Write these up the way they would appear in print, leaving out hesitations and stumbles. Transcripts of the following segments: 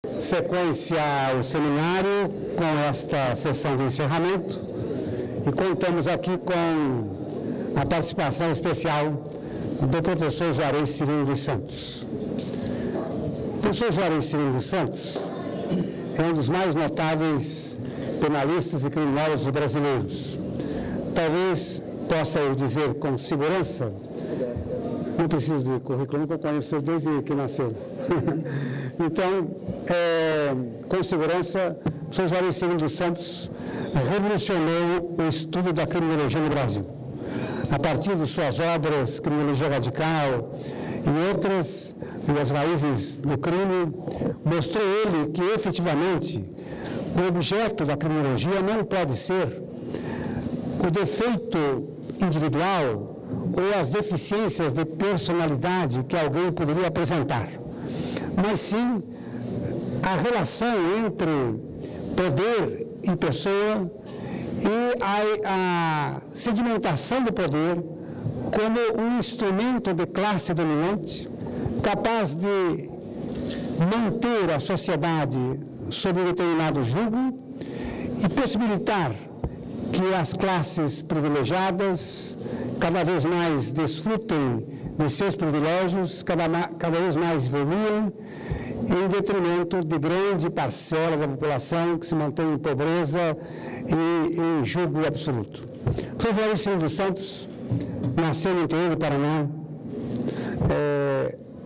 Sequência ao seminário com esta sessão de encerramento e contamos aqui com a participação especial do professor Juarez Cirino dos Santos. O professor Juarez Cirino dos Santos é um dos mais notáveis penalistas e criminólogos brasileiros. Talvez possa eu dizer com segurança, não preciso de currículo, porque eu conheço ele desde que nasceu. Então, com segurança, o professor Juarez Cirino dos Santos revolucionou o estudo da criminologia no Brasil. A partir de suas obras, Criminologia Radical e outras, e as raízes do crime, mostrou ele que, efetivamente, o objeto da criminologia não pode ser o defeito individual ou as deficiências de personalidade que alguém poderia apresentar, mas sim a relação entre poder e pessoa e a sedimentação do poder como um instrumento de classe dominante capaz de manter a sociedade sob um determinado jugo e possibilitar que as classes privilegiadas cada vez mais desfrutem de seus privilégios, cada vez mais evoluam, em detrimento de grande parcela da população que se mantém em pobreza e em jugo absoluto. O professor Juarez Cirino dos Santos nasceu no interior do Paraná,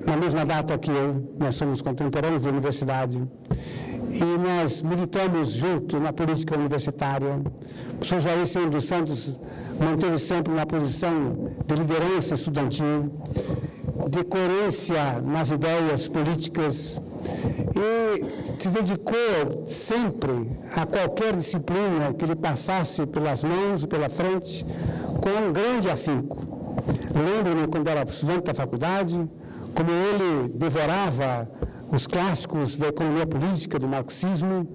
na mesma data que eu, nós somos contemporâneos da universidade, e nós militamos junto na política universitária. O professor Juarez Cirino dos Santos manteve sempre uma posição de liderança estudantil, de coerência nas ideias políticas e se dedicou sempre a qualquer disciplina que lhe passasse pelas mãos e pela frente com um grande afinco. Lembro-me quando era estudante da faculdade, como ele devorava os clássicos da economia política, do marxismo,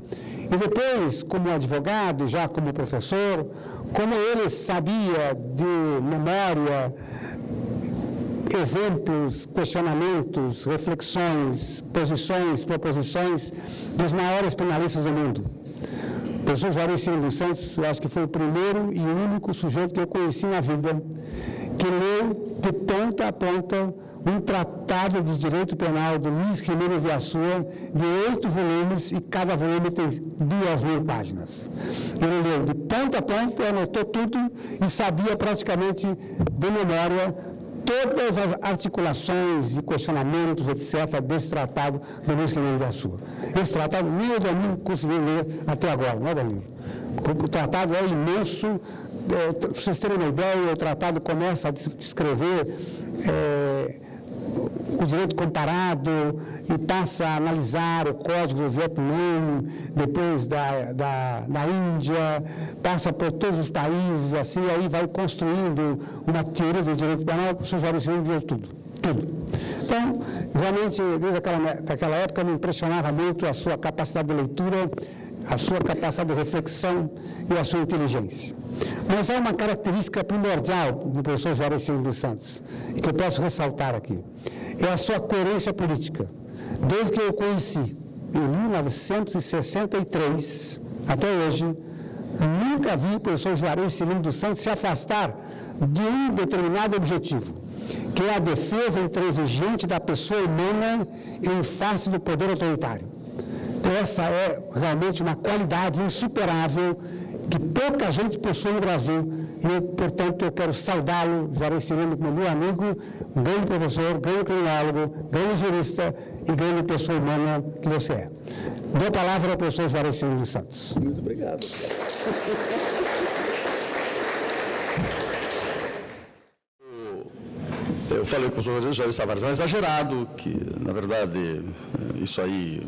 e depois, como advogado e já como professor, como ele sabia de memória exemplos, questionamentos, reflexões, posições, proposições dos maiores penalistas do mundo. O professor Juarez Cirino dos Santos, eu acho que foi o primeiro e único sujeito que eu conheci na vida que leu de ponta a ponta um tratado de direito penal do Luiz Jiménez de Assuá, de 8 volumes, e cada volume tem 2.000 páginas. Ele leu de ponta a ponta, anotou tudo e sabia praticamente de memória todas as articulações e questionamentos, etc., desse tratado do Luiz Jiménez de Assuá. Esse tratado nem o Danilo conseguiu ler até agora, não é, Danilo? O tratado é imenso. Para vocês terem uma ideia, o tratado começa a descrever o direito comparado e passa a analisar o Código do Vietnã, depois da Índia, passa por todos os países, assim, aí vai construindo uma teoria do direito penal. O professor Juarez Cirino viu tudo. Então, realmente, desde aquela época, me impressionava muito a sua capacidade de leitura, a sua capacidade de reflexão e a sua inteligência. Mas há uma característica primordial do professor Juarez Cirino dos Santos, e que eu posso ressaltar aqui, é a sua coerência política. Desde que eu o conheci, em 1963, até hoje, nunca vi o professor Juarez Cirino dos Santos se afastar de um determinado objetivo, que é a defesa intransigente da pessoa humana em face do poder autoritário. Essa é realmente uma qualidade insuperável que pouca gente possui no Brasil. E, portanto, eu quero saudá-lo, Juarez Cirino, como meu amigo, grande professor, grande criminólogo, grande jurista e grande pessoa humana que você é. Dou a palavra ao professor Juarez Cirino dos Santos. Muito obrigado. Eu falei com o professor Juarez Tavares, é exagerado, que, na verdade, isso aí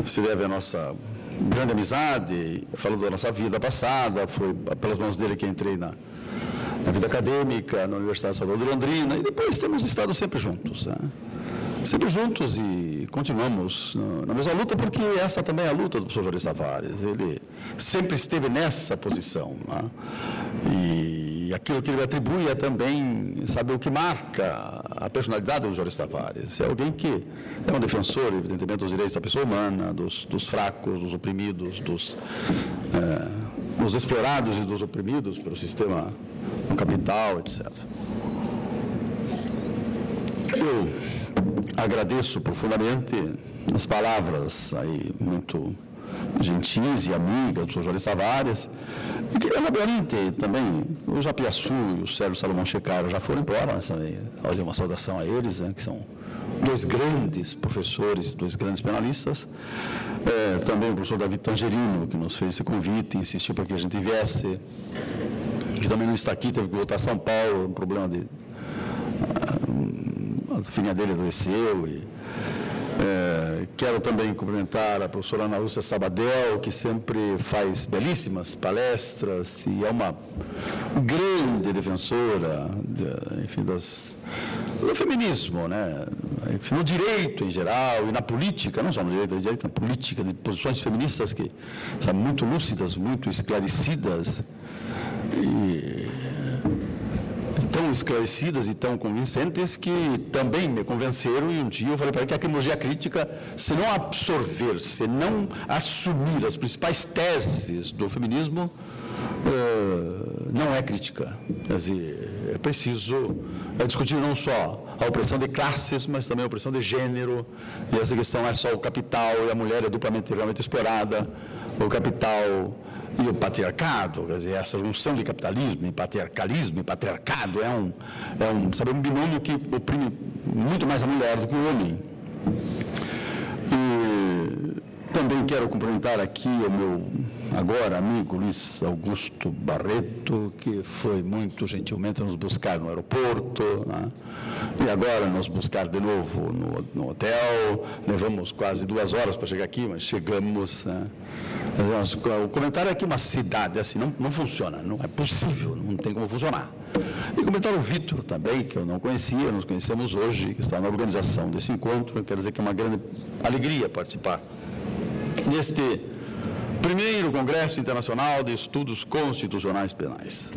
se deve à nossa grande amizade, falando da nossa vida passada, foi pelas mãos dele que entrei na vida acadêmica, na Universidade Estadual de Londrina, e depois temos estado sempre juntos, né? Sempre juntos e continuamos na mesma luta, porque essa também é a luta do professor Juarez Tavares. Ele sempre esteve nessa posição, né? E E aquilo que ele atribui é também, sabe, o que marca a personalidade do Juarez Tavares. É alguém que é um defensor, evidentemente, dos direitos da pessoa humana, dos fracos, dos oprimidos, dos explorados e dos oprimidos pelo sistema do capital, etc. Eu agradeço profundamente as palavras aí muito gentis e amigas do Sr. Juarez Tavares, e queria elaboramente também, o Japiaçu e o Sérgio Salomão Checaro já foram embora, mas também fazer uma saudação a eles, né, que são dois grandes professores, dois grandes penalistas, também o professor David Tangerino, que nos fez esse convite, insistiu para que a gente viesse, que também não está aqui, teve que voltar a São Paulo, um problema de... a filha dele adoeceu e... quero também cumprimentar a professora Ana Lúcia Sabadell, que sempre faz belíssimas palestras e é uma grande defensora, enfim, do feminismo, né? Enfim, no direito em geral e na política, não só no direito, na política, de posições feministas que são muito lúcidas, muito esclarecidas e tão esclarecidas e tão convincentes que também me convenceram, e um dia eu falei para ele que a criminologia crítica, se não absorver, se não assumir as principais teses do feminismo, não é crítica. Quer dizer, é preciso discutir não só a opressão de classes, mas também a opressão de gênero, e essa questão é só o capital, e a mulher é duplamente realmente explorada, o capital... E o patriarcado, quer dizer, essa junção de capitalismo e patriarcalismo e patriarcado sabe, um binômio que oprime muito mais a mulher do que o homem. E também quero cumprimentar aqui o meu agora amigo Luiz Augusto Barreto, que foi muito gentilmente nos buscar no aeroporto, né? E agora nos buscar de novo no hotel. Levamos quase 2 horas para chegar aqui, mas chegamos. Né? O comentário é que uma cidade assim não funciona, não é possível, não tem como funcionar. E comentar o Vitor também, que eu não conhecia, nos conhecemos hoje, que está na organização desse encontro. Eu quero dizer que é uma grande alegria participar neste primeiro Congresso Internacional de Estudos Constitucionais Penais.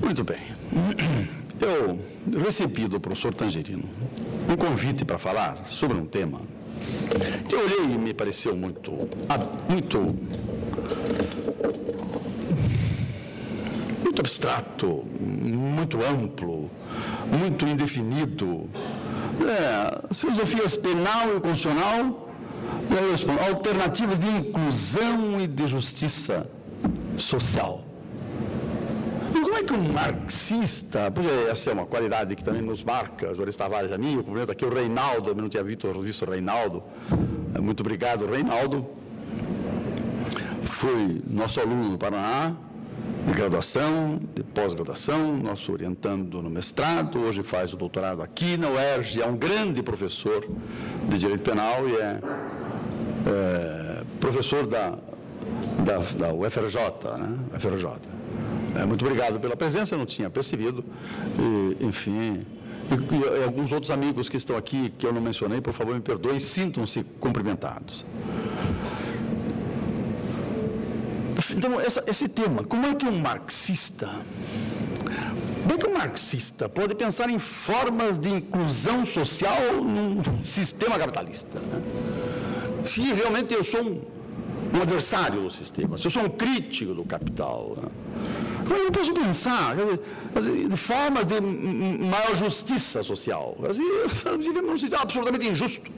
Muito bem. Eu recebi do professor Tangerino um convite para falar sobre um tema que eu olhei e me pareceu muito abstrato, muito amplo, muito indefinido. As filosofias penal e constitucional, alternativas de inclusão e de justiça social. E como é que um marxista, essa é uma qualidade que também nos marca, Juarez Tavares a mim, eu cumprimento aqui o Reinaldo, eu não tinha visto o Reinaldo, muito obrigado, Reinaldo, foi nosso aluno no Paraná, de graduação, de pós-graduação, nosso orientando no mestrado, hoje faz o doutorado aqui na UERJ, é um grande professor de direito penal e é professor da UFRJ, né? UFRJ. Muito obrigado pela presença, eu não tinha percebido, e, enfim, e alguns outros amigos que estão aqui, que eu não mencionei, por favor, me perdoem, sintam-se cumprimentados. Então, esse tema, como é que um marxista pode pensar em formas de inclusão social num sistema capitalista? Né? Se realmente eu sou um adversário do sistema, se eu sou um crítico do capital, né? Como eu posso pensar de formas de maior justiça social? Vivemos num sistema absolutamente injusto,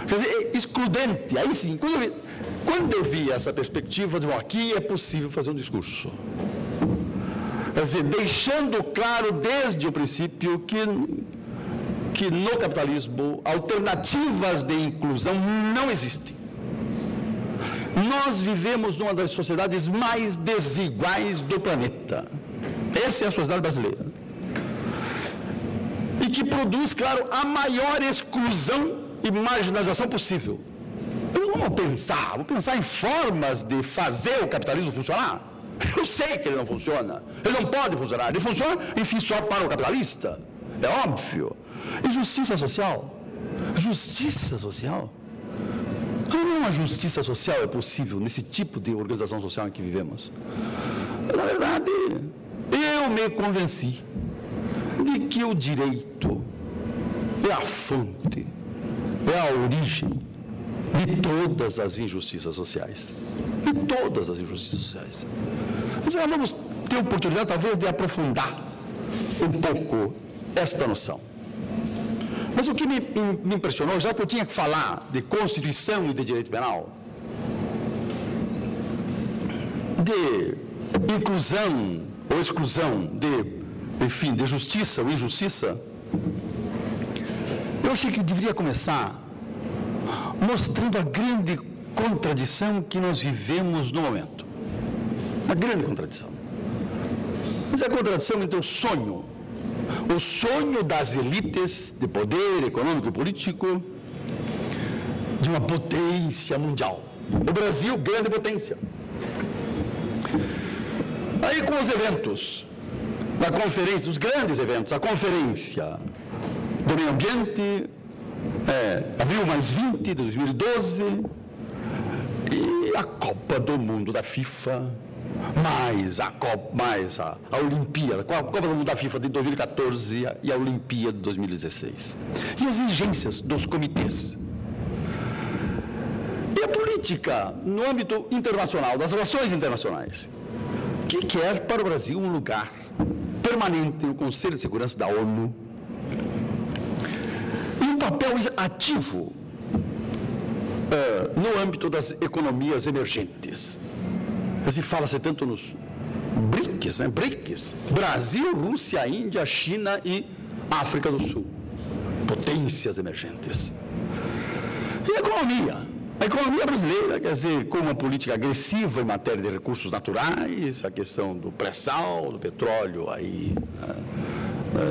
quer dizer, excludente. Aí sim, quando eu vi essa perspectiva, de aqui é possível fazer um discurso. Quer dizer, deixando claro desde o princípio que no capitalismo alternativas de inclusão não existem. Nós vivemos numa das sociedades mais desiguais do planeta. Essa é a sociedade brasileira. E que produz, claro, a maior exclusão e marginalização possível. Vou pensar em formas de fazer o capitalismo funcionar. Eu sei que ele não funciona, ele não pode funcionar, ele funciona, enfim, só para o capitalista, é óbvio. E justiça social? Justiça social? Como uma justiça social é possível nesse tipo de organização social em que vivemos? Na verdade, eu me convenci de que o direito é a fonte, é a origem de todas as injustiças sociais. De todas as injustiças sociais. Nós vamos ter oportunidade, talvez, de aprofundar um pouco esta noção. Mas o que me impressionou, já que eu tinha que falar de Constituição e de direito penal, de inclusão ou exclusão, de justiça ou injustiça, eu achei que deveria começar mostrando a grande contradição que nós vivemos no momento. Uma grande contradição. Mas é a contradição entre o sonho das elites de poder econômico e político, de uma potência mundial. O Brasil, grande potência. Aí com os eventos da conferência, os grandes eventos, a conferência do meio ambiente, abril mais 20 de 2012, e a Copa do Mundo da FIFA, mais a Olimpíada, a Copa do Mundo da FIFA de 2014 e a Olimpíada de 2016. E as exigências dos comitês. E a política no âmbito internacional, das relações internacionais, que quer para o Brasil um lugar permanente no Conselho de Segurança da ONU, e um papel ativo no âmbito das economias emergentes. Assim, fala-se tanto nos BRICS, né? BRICS, Brasil, Rússia, Índia, China e África do Sul, potências emergentes. E a economia brasileira, quer dizer, com uma política agressiva em matéria de recursos naturais, a questão do pré-sal, do petróleo aí,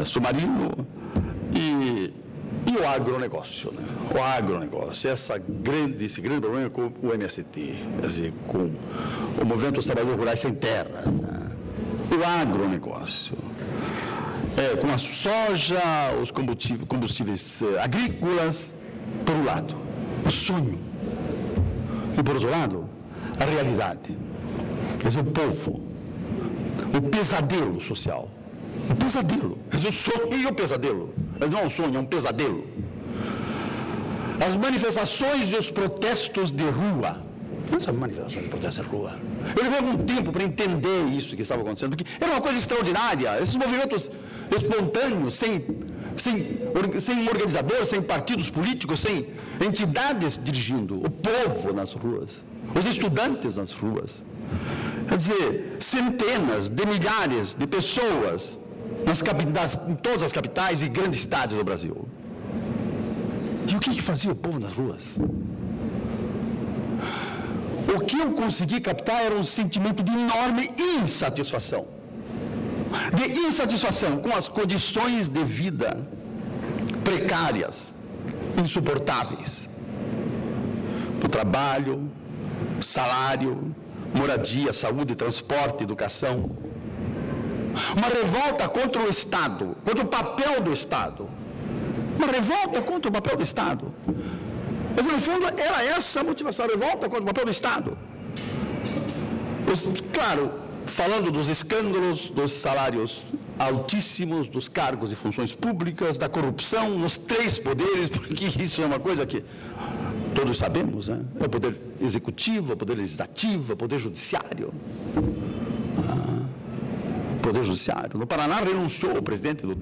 submarino, e o agronegócio, né? O agronegócio, esse grande problema com o MST, quer dizer, com o movimento dos trabalhadores rurais sem terra, né? O agronegócio, com a soja, os combustíveis agrícolas, por um lado, o sonho, e por outro lado, a realidade, quer dizer, o povo, o pesadelo social. O pesadelo, o sonho e o pesadelo, mas não é um sonho, é um pesadelo. As manifestações e os protestos de rua, essas manifestações de protestos de rua, eu levei algum tempo para entender isso que estava acontecendo, porque era uma coisa extraordinária, esses movimentos espontâneos, sem organizadores, sem partidos políticos, sem entidades dirigindo, o povo nas ruas, os estudantes nas ruas, quer dizer, centenas de milhares de pessoas em todas as capitais e grandes cidades do Brasil. E o que fazia o povo nas ruas? O que eu consegui captar era um sentimento de enorme insatisfação. De insatisfação com as condições de vida precárias, insuportáveis. O trabalho, salário, moradia, saúde, transporte, educação. Uma revolta contra o Estado, contra o papel do Estado. Uma revolta contra o papel do Estado. Mas, no fundo, era essa a motivação, a revolta contra o papel do Estado. Claro, falando dos escândalos, dos salários altíssimos, dos cargos e funções públicas, da corrupção nos três poderes, porque isso é uma coisa que todos sabemos, né? É o poder executivo, o poder legislativo, o poder judiciário. Poder judiciário. No Paraná renunciou o presidente do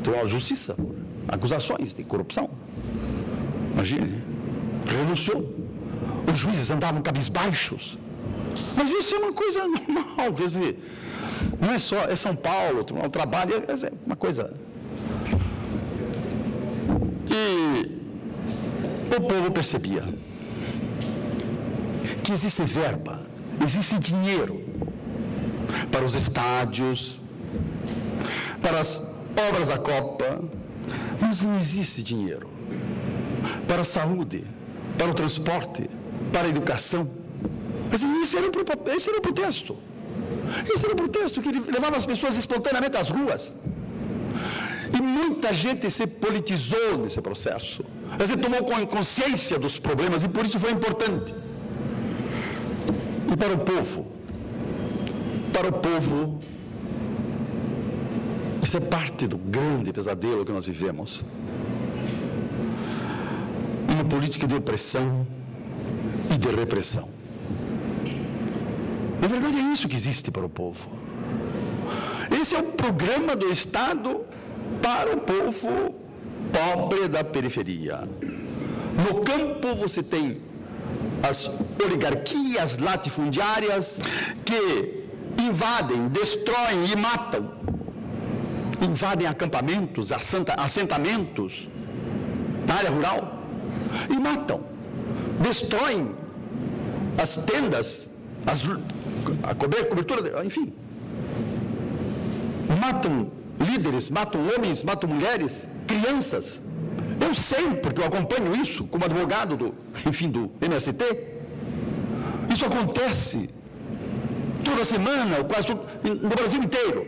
Tribunal de Justiça por acusações de corrupção. Imagine, renunciou. Os juízes andavam cabisbaixos. Mas isso é uma coisa normal, quer dizer, não é só, é São Paulo, o Tribunal do Trabalho, é uma coisa. E o povo percebia que existe verba, existe dinheiro para os estádios, para as obras da Copa, mas não existe dinheiro para a saúde, para o transporte, para a educação. Mas esse era o protesto. Esse era o protesto que levava as pessoas espontaneamente às ruas. E muita gente se politizou nesse processo. Você tomou consciência dos problemas e por isso foi importante. E para o povo, para o povo. Isso é parte do grande pesadelo que nós vivemos. Uma política de opressão e de repressão. Na verdade, é isso que existe para o povo. Esse é o programa do Estado para o povo pobre da periferia. No campo, você tem as oligarquias latifundiárias que invadem, destroem e matam. Invadem acampamentos, assentamentos na área rural e matam. Destroem as tendas, a cobertura, enfim. Matam líderes, matam homens, matam mulheres, crianças. Eu sei, porque eu acompanho isso como advogado do MST. Isso acontece toda semana, quase no Brasil inteiro.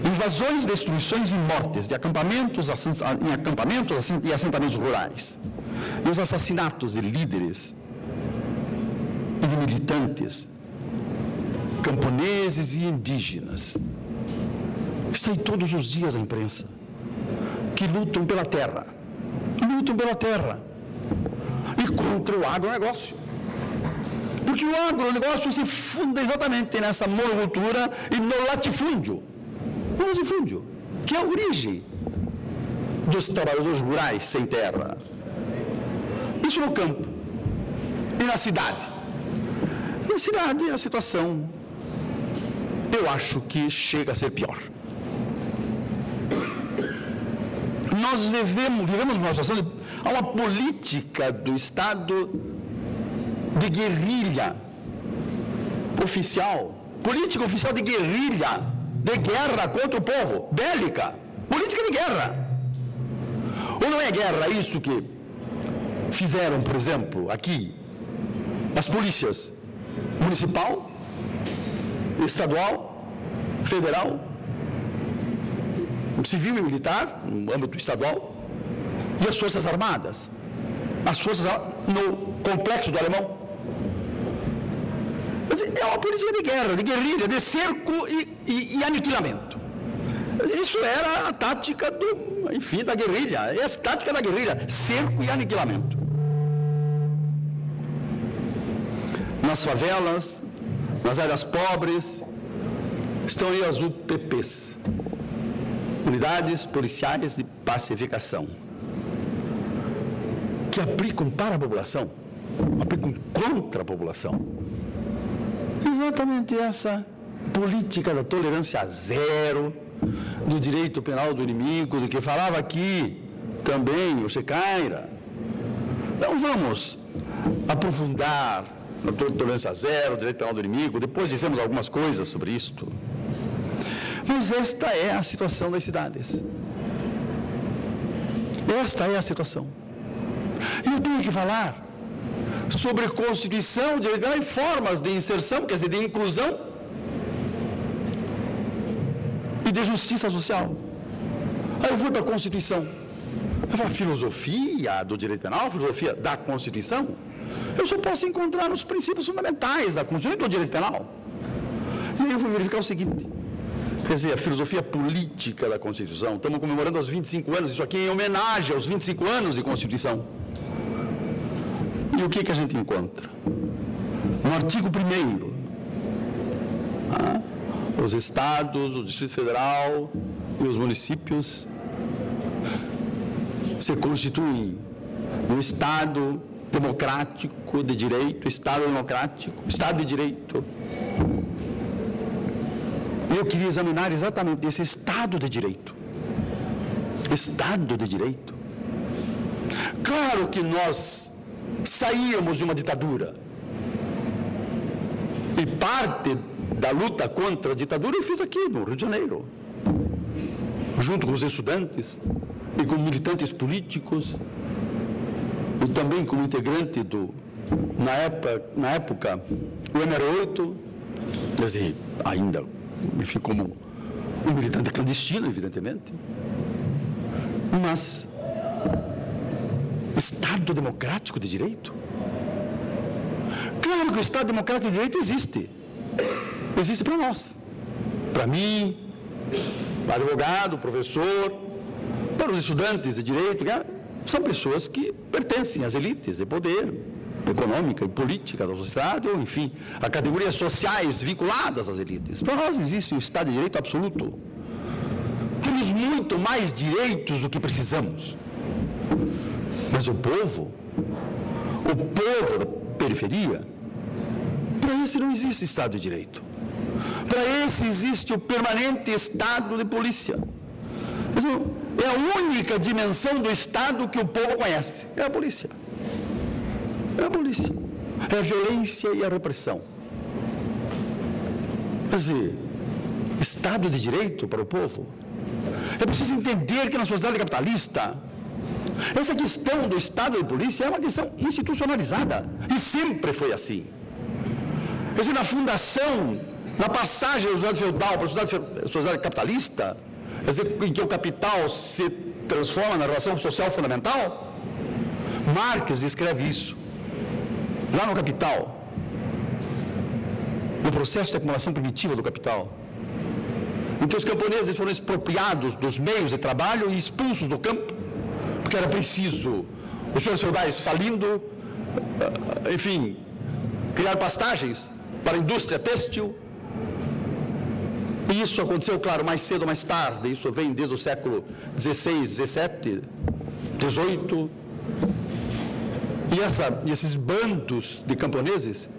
Invasões, destruições e mortes de acampamentos, em acampamentos e assentamentos rurais. E os assassinatos de líderes e de militantes, camponeses e indígenas. Está aí todos os dias na imprensa, que lutam pela terra e contra o agronegócio. Porque o agronegócio se funda exatamente nessa monocultura e no latifúndio, que é a origem dos trabalhadores rurais sem terra. Isso no campo. E na cidade? Na cidade a situação, eu acho que chega a ser pior. Nós vivemos numa situação, há uma política do Estado de guerrilha oficial, política oficial de guerrilha, de guerra contra o povo, bélica, política de guerra. Ou não é guerra isso que fizeram, por exemplo, aqui, as polícias municipal, estadual, federal, civil e militar, no âmbito estadual, e as Forças Armadas, no complexo do Alemão. É uma política de guerra, de guerrilha, de cerco e aniquilamento. Isso era a tática da guerrilha, é a tática da guerrilha, cerco e aniquilamento. Nas favelas, nas áreas pobres, estão aí as UPPs, Unidades Policiais de Pacificação, que aplicam para a população, aplicam contra a população. Exatamente essa política da tolerância zero, do direito penal do inimigo, de que falava aqui também o Secaira. Não vamos aprofundar na tolerância zero, direito penal do inimigo, depois dizemos algumas coisas sobre isto. Mas esta é a situação das cidades. Esta é a situação. E eu tenho que falar sobre Constituição, direito penal e formas de inserção, quer dizer, de inclusão e de justiça social. Aí eu fui para a Constituição. Eu falo, filosofia do direito penal, filosofia da Constituição, eu só posso encontrar nos princípios fundamentais da Constituição e do direito penal. E aí eu fui verificar o seguinte, quer dizer, a filosofia política da Constituição, estamos comemorando os 25 anos, isso aqui é em homenagem aos 25 anos de Constituição. E o que a gente encontra? No artigo 1º, os estados, o Distrito Federal e os municípios se constituem no Estado democrático de direito, Estado democrático, Estado de direito. Eu queria examinar exatamente esse Estado de direito. Estado de direito. Claro que nós saíamos de uma ditadura. E parte da luta contra a ditadura eu fiz aqui no Rio de Janeiro, junto com os estudantes e com militantes políticos, e também como integrante na época, o MR8, quer dizer, ainda, enfim, como um militante clandestino, evidentemente, mas Estado democrático de direito? Claro que o Estado democrático de direito existe. existe para nós, para mim, para advogado, professor, para os estudantes de direito, são pessoas que pertencem às elites de poder, econômica e política da sociedade, ou enfim, a categorias sociais vinculadas às elites. Para nós existe um Estado de Direito absoluto. Temos muito mais direitos do que precisamos. Mas o povo da periferia, para esse não existe Estado de Direito. Para esse existe o permanente Estado de polícia. É a única dimensão do Estado que o povo conhece. É a polícia. É a polícia. É a violência e a repressão. Quer dizer, Estado de Direito para o povo. É preciso entender que na sociedade capitalista, essa questão do Estado de polícia é uma questão institucionalizada. E sempre foi assim. Quer dizer, na fundação, na passagem da sociedade feudal para a sociedade capitalista, quer dizer, em que o capital se transforma na relação social fundamental, Marx escreve isso. Lá no Capital, no processo de acumulação primitiva do capital, em que os camponeses foram expropriados dos meios de trabalho e expulsos do campo, porque era preciso, os senhores feudais falindo, enfim, criar pastagens para a indústria têxtil. E isso aconteceu, claro, mais cedo ou mais tarde, isso vem desde o século XVI, XVII, XVIII. E esses bandos de camponeses,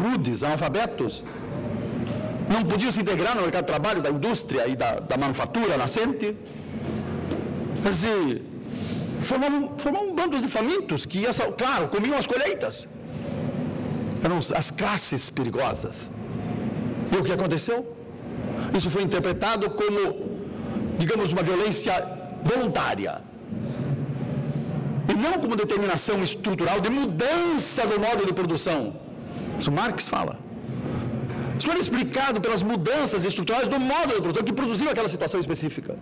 rudes, analfabetos, não podiam se integrar no mercado de trabalho da indústria e da manufatura nascente. Quer dizer, formavam bandos de famintos que, claro, comiam as colheitas. Eram as classes perigosas. E o que aconteceu? Isso foi interpretado como, digamos, uma violência voluntária. E não como determinação estrutural de mudança do modo de produção. Isso Marx fala. Isso era explicado pelas mudanças estruturais do modo de produção que produziu aquela situação específica.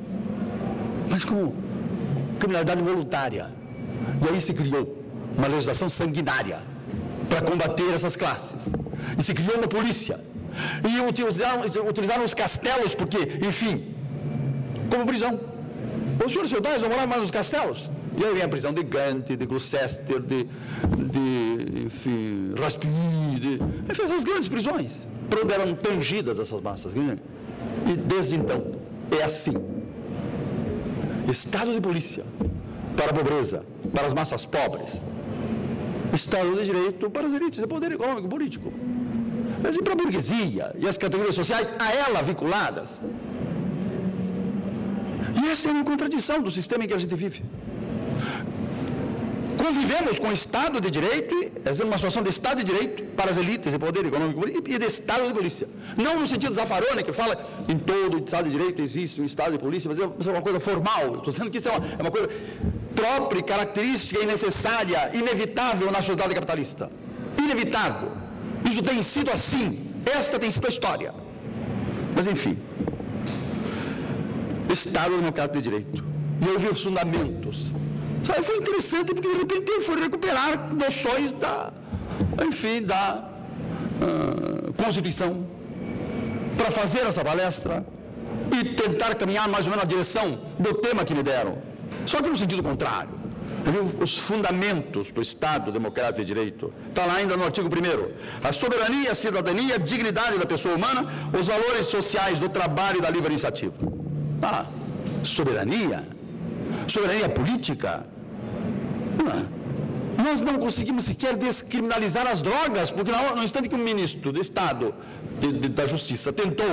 Mas como criminalidade voluntária. E aí se criou uma legislação sanguinária para combater essas classes. E se criou uma polícia. E utilizaram os castelos porque, enfim, como prisão. Os senhores feudais não moravam mais nos castelos. E aí vem a prisão de Gante, de Gloucester, enfim, Raspail, enfim, essas grandes prisões, por onde eram tangidas essas massas. E desde então, é assim. Estado de polícia para a pobreza, para as massas pobres. Estado de direito para as elites, é poder econômico e político. Mas e para a burguesia e as categorias sociais a ela vinculadas? E essa é uma contradição do sistema em que a gente vive. Convivemos com o Estado de Direito, é uma situação de Estado de Direito para as elites de poder econômico e de Estado de polícia. Não no sentido Zaffaroni, que fala em todo Estado de Direito existe um Estado de polícia, mas isso é uma coisa formal. Eu estou dizendo que isso é uma coisa própria, característica e necessária, inevitável na sociedade capitalista. Inevitável. Isso tem sido assim. Esta tem sido a história. Mas, enfim. Estado Democrático de Direito. E eu vi os fundamentos. Sabe, foi interessante porque, de repente, eu fui recuperar noções da Constituição para fazer essa palestra e tentar caminhar mais ou menos na direção do tema que me deram. Só que no sentido contrário. Os fundamentos do Estado Democrático de Direito. Está lá ainda no artigo 1º. A soberania, a cidadania, a dignidade da pessoa humana, os valores sociais do trabalho e da livre iniciativa. Soberania política. Nós não conseguimos sequer descriminalizar as drogas, porque no instante que o ministro do Estado da Justiça tentou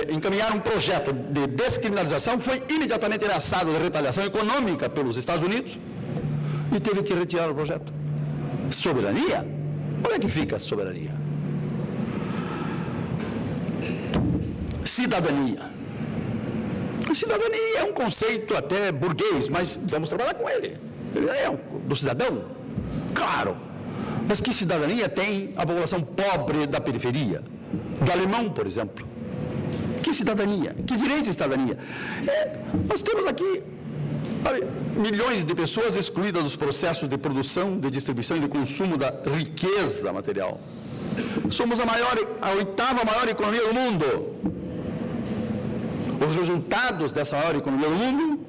encaminhar um projeto de descriminalização, foi imediatamente ameaçado de retaliação econômica pelos Estados Unidos e teve que retirar o projeto. Soberania? Onde é que fica a soberania? Cidadania. A cidadania é um conceito até burguês, mas vamos trabalhar com ele. Ele é do cidadão, claro. Mas que cidadania tem a população pobre da periferia? Do alemão, por exemplo. Que cidadania? Que direito de cidadania? Nós temos aqui milhões de pessoas excluídas dos processos de produção, de distribuição e de consumo da riqueza material. Somos a oitava maior economia do mundo. Os resultados dessa maior economia do mundo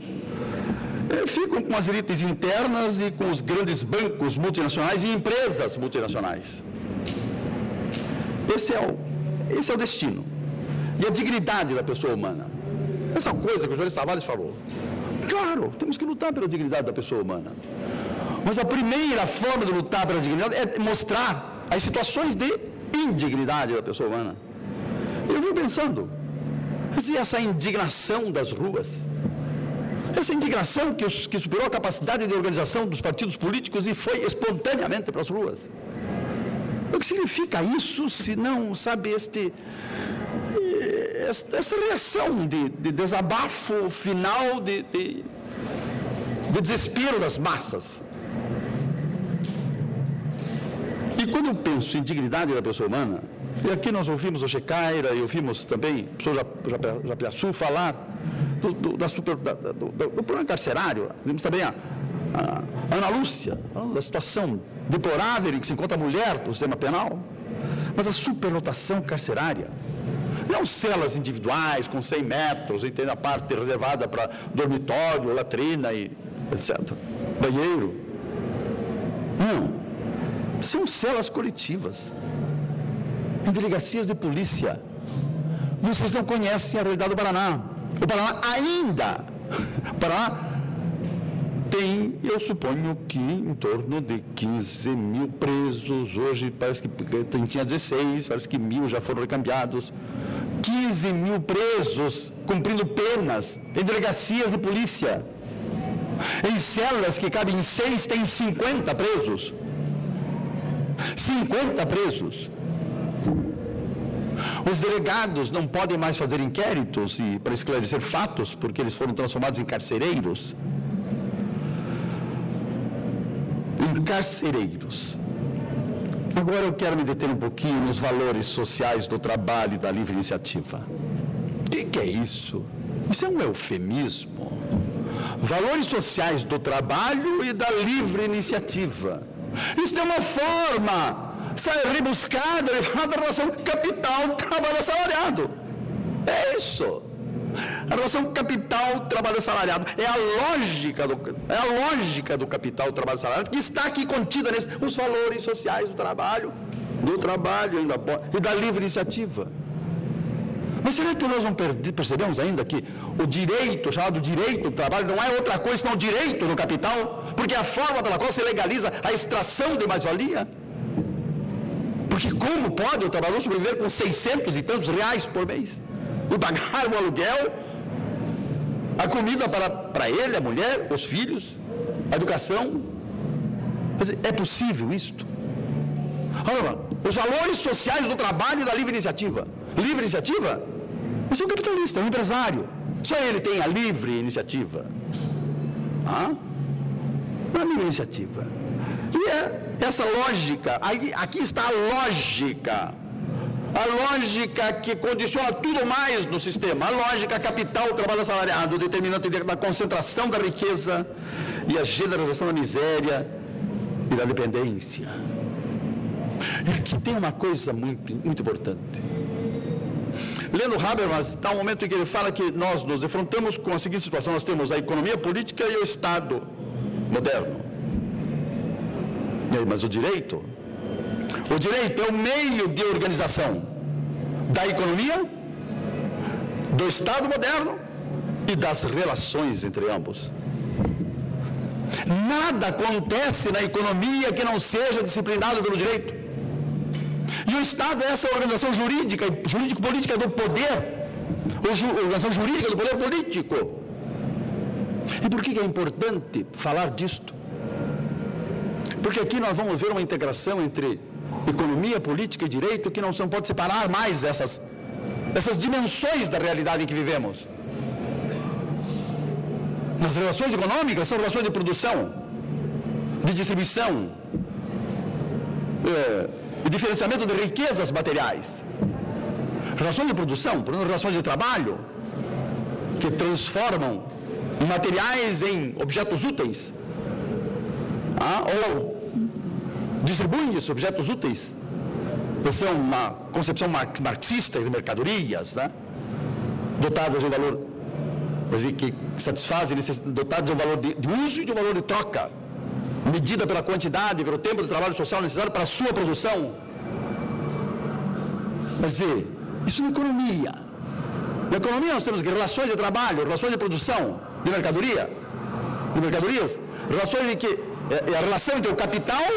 ficam com as elites internas e com os grandes bancos multinacionais e empresas multinacionais. Esse é o destino. E a dignidade da pessoa humana. Essa coisa que o Juarez Tavares falou. Claro, temos que lutar pela dignidade da pessoa humana. Mas a primeira forma de lutar pela dignidade é mostrar as situações de indignidade da pessoa humana. Eu vou pensando, essa indignação das ruas, essa indignação que superou a capacidade de organização dos partidos políticos e foi espontaneamente para as ruas. O que significa isso, se não, sabe, essa reação de desabafo final, de desespero das massas? E quando eu penso em dignidade da pessoa humana, e aqui nós ouvimos o Checaira e ouvimos também o professor Japiaçu falar do problema carcerário, vimos também a Ana Lúcia, da situação deplorável em que se encontra a mulher do sistema penal, mas a superlotação carcerária, não celas individuais com 100 metros, e tem a parte reservada para dormitório, latrina e etc., banheiro. Não. São celas coletivas, em delegacias de polícia. Vocês não conhecem a realidade do Paraná. O Paraná ainda, tem, eu suponho que em torno de 15 mil presos. Hoje parece que tinha 16, parece que 1.000 já foram recambiados. 15 mil presos cumprindo penas em delegacias de polícia. Em celas que cabem 6, tem 50 presos. 50 presos. Os delegados não podem mais fazer inquéritos para esclarecer fatos, porque eles foram transformados em carcereiros. Agora eu quero me deter um pouquinho nos valores sociais do trabalho e da livre iniciativa. O que é isso? Isso é um eufemismo. Valores sociais do trabalho e da livre iniciativa. Isso é uma forma, rebuscada, da relação capital-trabalho assalariado. É isso. A relação capital-trabalho assalariado é a lógica do capital-trabalho assalariado que está aqui contida os valores sociais do trabalho e da livre iniciativa. Mas será que nós não percebemos ainda que o direito, chamado direito do trabalho, não é outra coisa senão o direito do capital? Porque é a forma pela qual se legaliza a extração de mais-valia. Porque como pode o trabalhador sobreviver com 600 e tantos reais por mês? E pagar o aluguel, a comida para ele, a mulher, os filhos, a educação? É possível isto? Olha, os valores sociais do trabalho e da livre iniciativa. Livre iniciativa? Você é um capitalista, um empresário. Só ele tem a livre iniciativa. A livre iniciativa. E essa lógica, aqui está a lógica que condiciona tudo mais no sistema, a lógica capital, trabalho assalariado, determinante da concentração da riqueza e a generalização da miséria e da dependência. E aqui tem uma coisa muito, muito importante. Lendo Habermas, está um momento em que ele fala que nós nos defrontamos com a seguinte situação: nós temos a economia política e o Estado moderno. Mas o direito é o meio de organização da economia, do Estado moderno e das relações entre ambos. Nada acontece na economia que não seja disciplinado pelo direito. E o Estado é essa organização jurídico-política do poder, organização jurídica do poder político. E por que é importante falar disto? Porque aqui nós vamos ver uma integração entre economia, política e direito que não pode separar mais essas dimensões da realidade em que vivemos. Nas relações econômicas são relações de produção, de distribuição, de diferenciamento de riquezas materiais. Relações de produção, relações de trabalho, que transformam materiais em objetos úteis, ou distribuem esses objetos úteis Essa é uma concepção marxista de mercadorias, né? Dotadas de um valor, quer dizer, que satisfazem, dotadas de um valor de uso e de um valor de troca, medida pela quantidade, pelo tempo de trabalho social necessário para a sua produção. Quer dizer, isso na economia. Na economia nós temos relações de trabalho, relações de produção, de mercadorias, relações em que a relação entre o capital,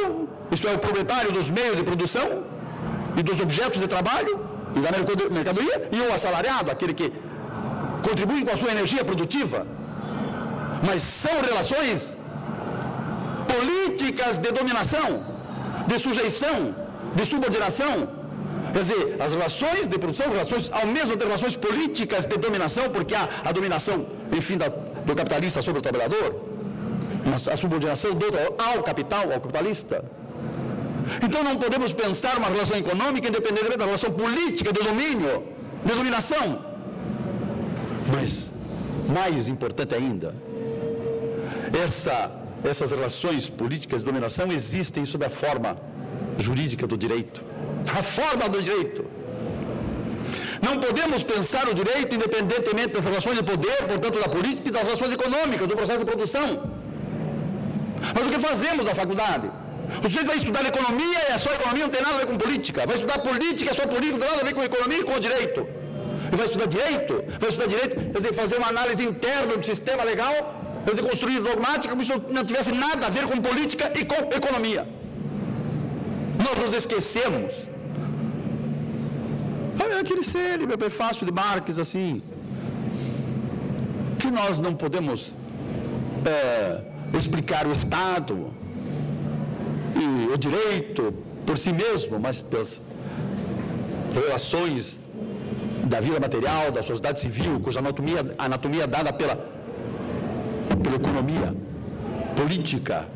isso é o proprietário dos meios de produção e dos objetos de trabalho e da mercadoria, e o assalariado, aquele que contribui com a sua energia produtiva. Mas são relações políticas de dominação, de sujeição, de subordinação. Quer dizer, as relações de produção, relações, ao mesmo tempo, relações políticas de dominação, porque há a dominação, enfim, do capitalista sobre o trabalhador, a subordinação do outro ao capital, ao capitalista. Então não podemos pensar uma relação econômica independentemente da relação política de domínio, de dominação. Mas, mais importante ainda, essas relações políticas de dominação existem sob a forma jurídica do direito. A forma do direito. Não podemos pensar o direito independentemente das relações de poder, portanto da política e das relações econômicas, do processo de produção. Mas o que fazemos na faculdade? O sujeito vai estudar economia e a sua economia não tem nada a ver com política. Vai estudar política e a sua política não tem nada a ver com economia e com o direito. E vai estudar direito, quer dizer, fazer uma análise interna do sistema legal, quer dizer, construir dogmática como se não tivesse nada a ver com política e com economia. Nós nos esquecemos. Olha aquele célebre prefácio de Marx, assim, que nós não podemos explicar o Estado e o direito por si mesmo, mas pelas relações da vida material, da sociedade civil, cuja anatomia é dada pela economia política.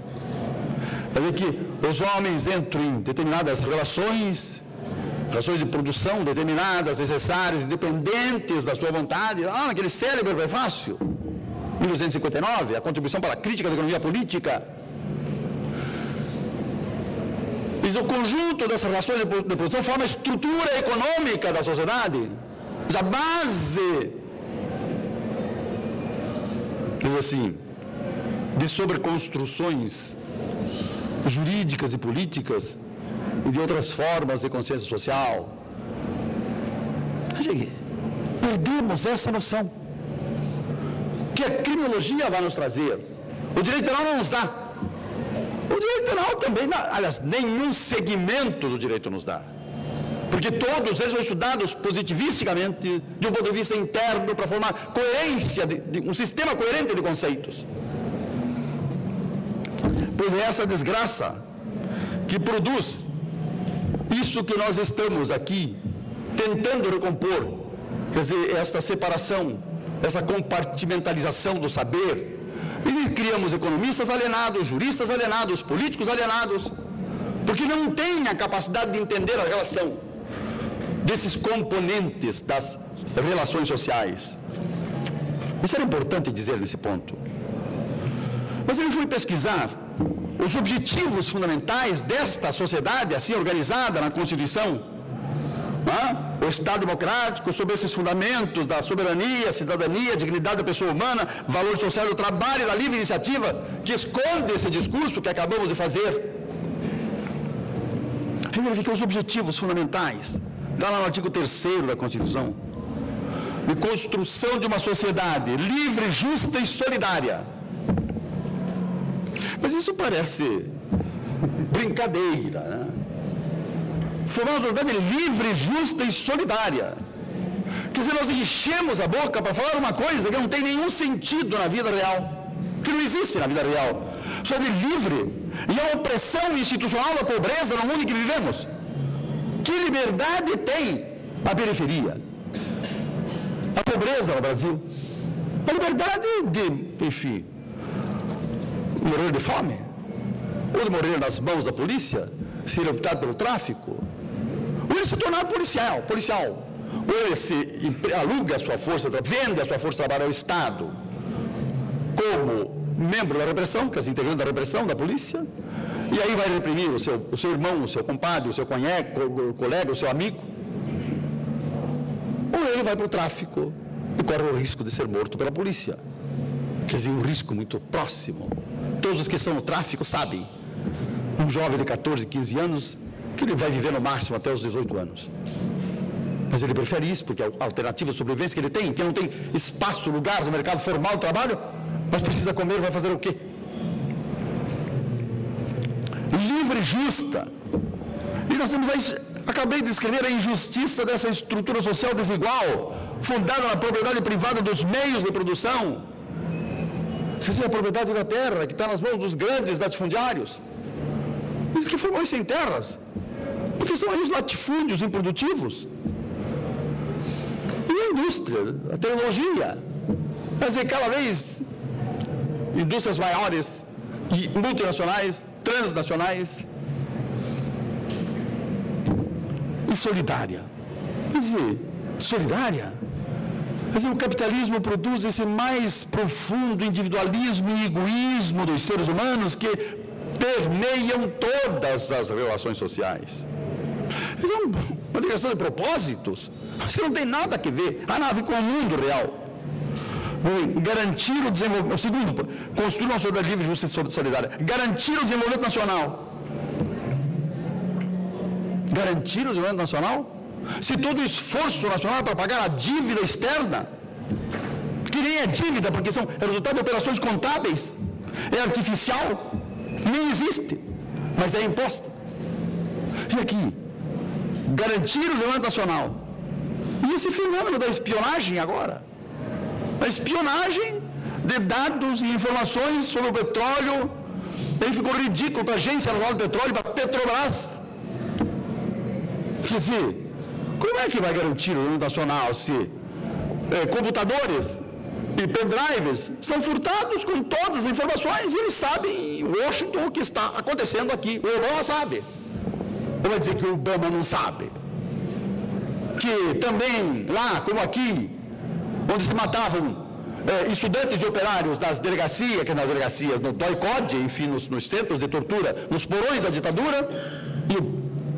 É ver que os homens entram em determinadas relações de produção determinadas, necessárias, independentes da sua vontade. Naquele célebre prefácio, 1959, a contribuição para a crítica da economia política. Mas o conjunto dessas relações de produção forma a estrutura econômica da sociedade, a base, diz assim, de sobreconstruções jurídicas e políticas e de outras formas de consciência social. Perdemos essa noção que a criminologia vai nos trazer. O direito penal não nos dá. O direito penal também, aliás, nenhum segmento do direito nos dá. Porque todos eles são estudados positivisticamente, de um ponto de vista interno, para formar coerência, um sistema coerente de conceitos. Pois é essa desgraça que produz isso que nós estamos aqui tentando recompor, quer dizer, esta separação, essa compartimentalização do saber, e criamos economistas alienados, juristas alienados, políticos alienados, porque não têm a capacidade de entender a relação desses componentes das relações sociais. Isso era importante dizer nesse ponto. Mas eu fui pesquisar os objetivos fundamentais desta sociedade assim organizada na Constituição, o Estado democrático, sob esses fundamentos da soberania, cidadania, dignidade da pessoa humana, valor social do trabalho e da livre iniciativa, que esconde esse discurso que acabamos de fazer. Eu verifiquei os objetivos fundamentais, está lá no artigo 3º da Constituição, de construção de uma sociedade livre, justa e solidária. Mas isso parece brincadeira, né? Formar uma sociedade livre, justa e solidária. Quer dizer, nós enchemos a boca para falar uma coisa que não tem nenhum sentido na vida real, que não existe na vida real. Sociedade livre e a opressão institucional da pobreza no mundo em que vivemos. Que liberdade tem a periferia? A pobreza no Brasil? A liberdade de, enfim, morrer de fome, ou de morrer nas mãos da polícia, se ele optar pelo tráfico, ou ele se tornar policial, ou ele se aluga a sua força, vende a sua força de trabalho ao Estado, como membro da repressão, que é integrante da repressão da polícia, E aí vai reprimir o seu irmão, o seu compadre, o seu colega, o seu amigo? Ou ele vai para o tráfico e corre o risco de ser morto pela polícia? Quer dizer, um risco muito próximo. Todos os que estão no tráfico sabem, um jovem de 14, 15 anos, que ele vai viver no máximo até os 18 anos. Mas ele prefere isso, porque é a alternativa de sobrevivência que ele tem, que não tem espaço, lugar no mercado formal de trabalho, mas precisa comer, vai fazer o quê? Livre e justa. E nós temos acabei de escrever a injustiça dessa estrutura social desigual, fundada na propriedade privada dos meios de produção. Quer dizer, a propriedade da terra, que está nas mãos dos grandes latifundiários. Mas que formou sem terras? Porque são aí os latifúndios improdutivos. E a indústria, a tecnologia. Quer dizer, cada vez indústrias maiores e multinacionais, transnacionais e solidária. Quer dizer, solidária? Quer dizer, o capitalismo produz esse mais profundo individualismo e egoísmo dos seres humanos que permeiam todas as relações sociais. É uma direção de propósitos, mas que não tem nada a ver com o mundo real. Garantir o desenvolvimento. O segundo, construir uma sociedade livre, justa e solidária. Garantir o desenvolvimento nacional. Garantir o desenvolvimento nacional? Se todo o esforço nacional é para pagar a dívida externa, que nem é dívida, porque é resultado de operações contábeis, é artificial, nem existe, mas é imposta. E aqui, garantir o desenvolvimento nacional. E esse fenômeno da espionagem agora, a espionagem de dados e informações sobre o petróleo, aí ficou ridículo para a Agência Nacional do Petróleo, para a Petrobras. Quer dizer, como é que vai garantir o desenvolvimento nacional se computadores e pendrives são furtados com todas as informações e eles sabem em Washington o que está acontecendo aqui? O Obama sabe. Ou vai dizer que o Obama não sabe? Que também lá, como aqui, onde se matavam estudantes de operários das delegacias, no DOI-CODE, enfim, nos centros de tortura, nos porões da ditadura,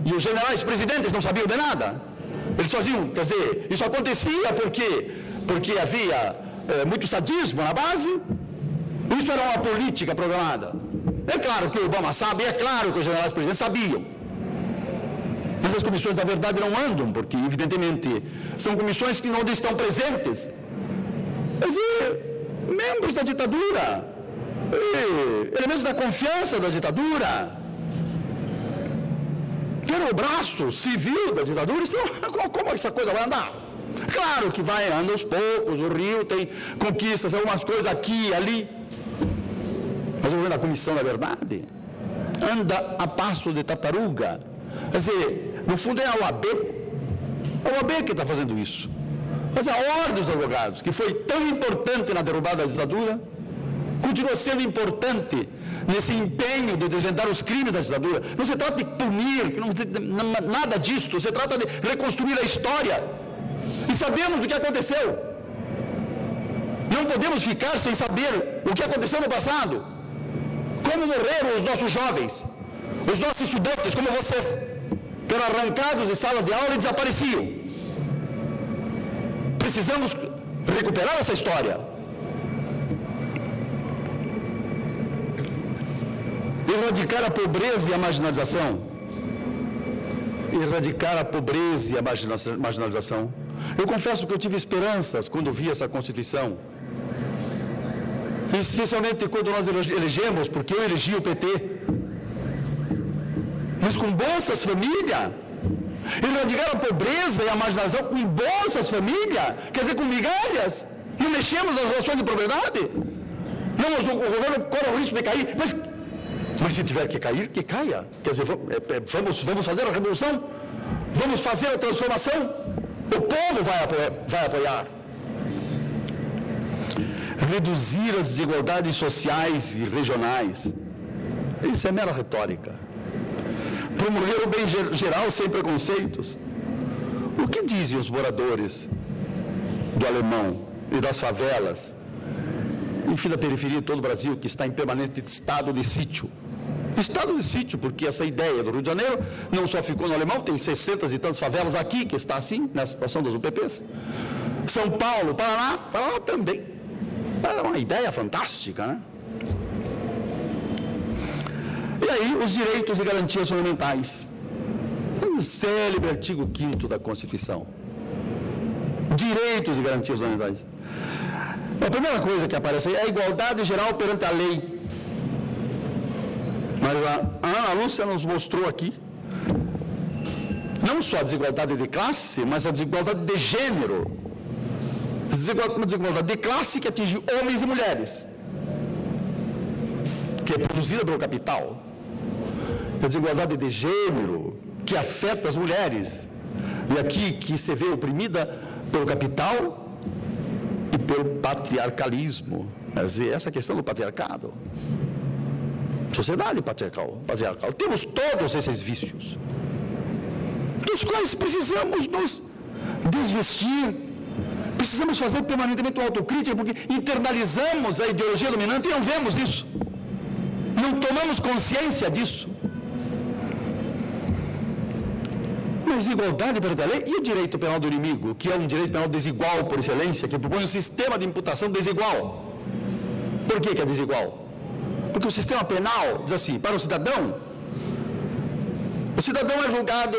e os generais presidentes não sabiam de nada. Eles faziam, quer dizer, isso acontecia porque havia muito sadismo na base. Isso era uma política programada. É claro que o Obama sabe, é claro que os generais presidentes sabiam. Mas as comissões da verdade não andam, porque, evidentemente, são comissões que não estão presentes. Quer dizer, membros da ditadura, elementos da confiança da ditadura, que era o braço civil da ditadura, então, como essa coisa vai andar? Claro que vai, anda aos poucos, o Rio tem conquistas, algumas coisas aqui e ali. Mas o governo da Comissão da Verdade anda a passos de tartaruga. Quer dizer, no fundo é a OAB. É a OAB que está fazendo isso. Mas a Ordem dos Advogados, que foi tão importante na derrubada da ditadura, continua sendo importante nesse empenho de desvendar os crimes da ditadura. Não se trata de punir, nada disso, se trata de reconstruir a história. E sabemos o que aconteceu. Não podemos ficar sem saber o que aconteceu no passado. Como morreram os nossos jovens, os nossos estudantes, como vocês, que eram arrancados de salas de aula e desapareciam. Precisamos recuperar essa história. Erradicar a pobreza e a marginalização. Erradicar a pobreza e a marginalização. Eu confesso que eu tive esperanças quando vi essa Constituição. Especialmente quando nós elegemos, porque eu elegi o PT. Mas com Bolsas Família, erradicar a pobreza e a marginalização com Bolsas Família, quer dizer, com migalhas, não mexemos nas relações de propriedade. Não, o governo corre o risco de cair, mas se tiver que cair, que caia. Quer dizer, vamos fazer a revolução, vamos fazer a transformação, o povo vai apoiar. Reduzir as desigualdades sociais e regionais, isso é mera retórica. Promover o bem geral sem preconceitos. O que dizem os moradores do Alemão e das favelas, enfim, da periferia de todo o Brasil, que está em permanente estado de sítio? Estado de sítio, porque essa ideia do Rio de Janeiro não só ficou no Alemão, tem 60 e tantas favelas aqui, que está assim, nessa situação das UPPs. São Paulo, Paraná também. É uma ideia fantástica, né? E aí, os direitos e garantias fundamentais. O célebre artigo 5º da Constituição. Direitos e garantias fundamentais. A primeira coisa que aparece aí é a igualdade geral perante a lei. Mas a Ana Lúcia nos mostrou aqui, não só a desigualdade de classe, mas a desigualdade de gênero. Uma desigualdade de classe que atinge homens e mulheres, que é produzida pelo capital. A desigualdade de gênero, que afeta as mulheres. E aqui que se vê oprimida pelo capital e pelo patriarcalismo. Quer dizer, essa questão do patriarcado. Sociedade patriarcal. Temos todos esses vícios, dos quais precisamos nos desvestir, precisamos fazer permanentemente uma autocrítica, porque internalizamos a ideologia dominante e não vemos isso, não tomamos consciência disso. Mas igualdade perante a lei e o direito penal do inimigo, que é um direito penal desigual por excelência, que propõe um sistema de imputação desigual. Por que é desigual? Porque o sistema penal diz assim, para o cidadão é julgado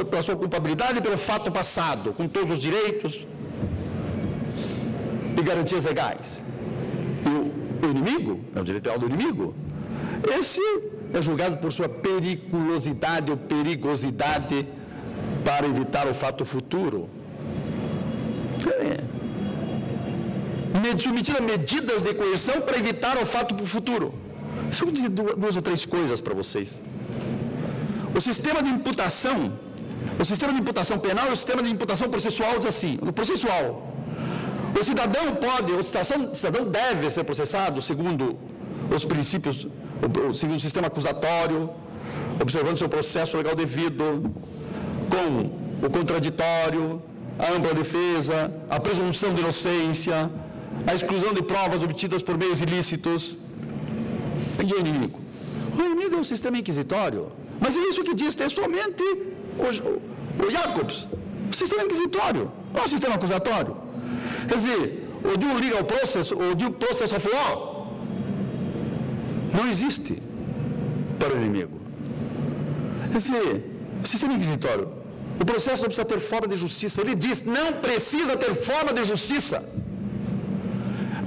pela sua culpabilidade e pelo fato passado, com todos os direitos e garantias legais. E o inimigo, é o direito penal do inimigo, esse é julgado por sua periculosidade ou perigosidade para evitar o fato futuro. Submetido a medidas de coerção para evitar o fato futuro. Deixa eu dizer duas ou três coisas para vocês. O sistema de imputação penal e o sistema de imputação processual diz assim, no processual, o cidadão deve ser processado segundo os princípios, segundo o sistema acusatório, observando seu processo legal devido, com o contraditório, a ampla defesa, a presunção de inocência, a exclusão de provas obtidas por meios ilícitos. E o inimigo? O inimigo é um sistema inquisitório. Mas é isso que diz textualmente o Jacobs. O sistema inquisitório, não é um sistema acusatório. Quer dizer, o due legal process, o due process of law, não existe para o inimigo. Quer dizer, o sistema inquisitório, o processo não precisa ter forma de justiça. Ele diz, não precisa ter forma de justiça.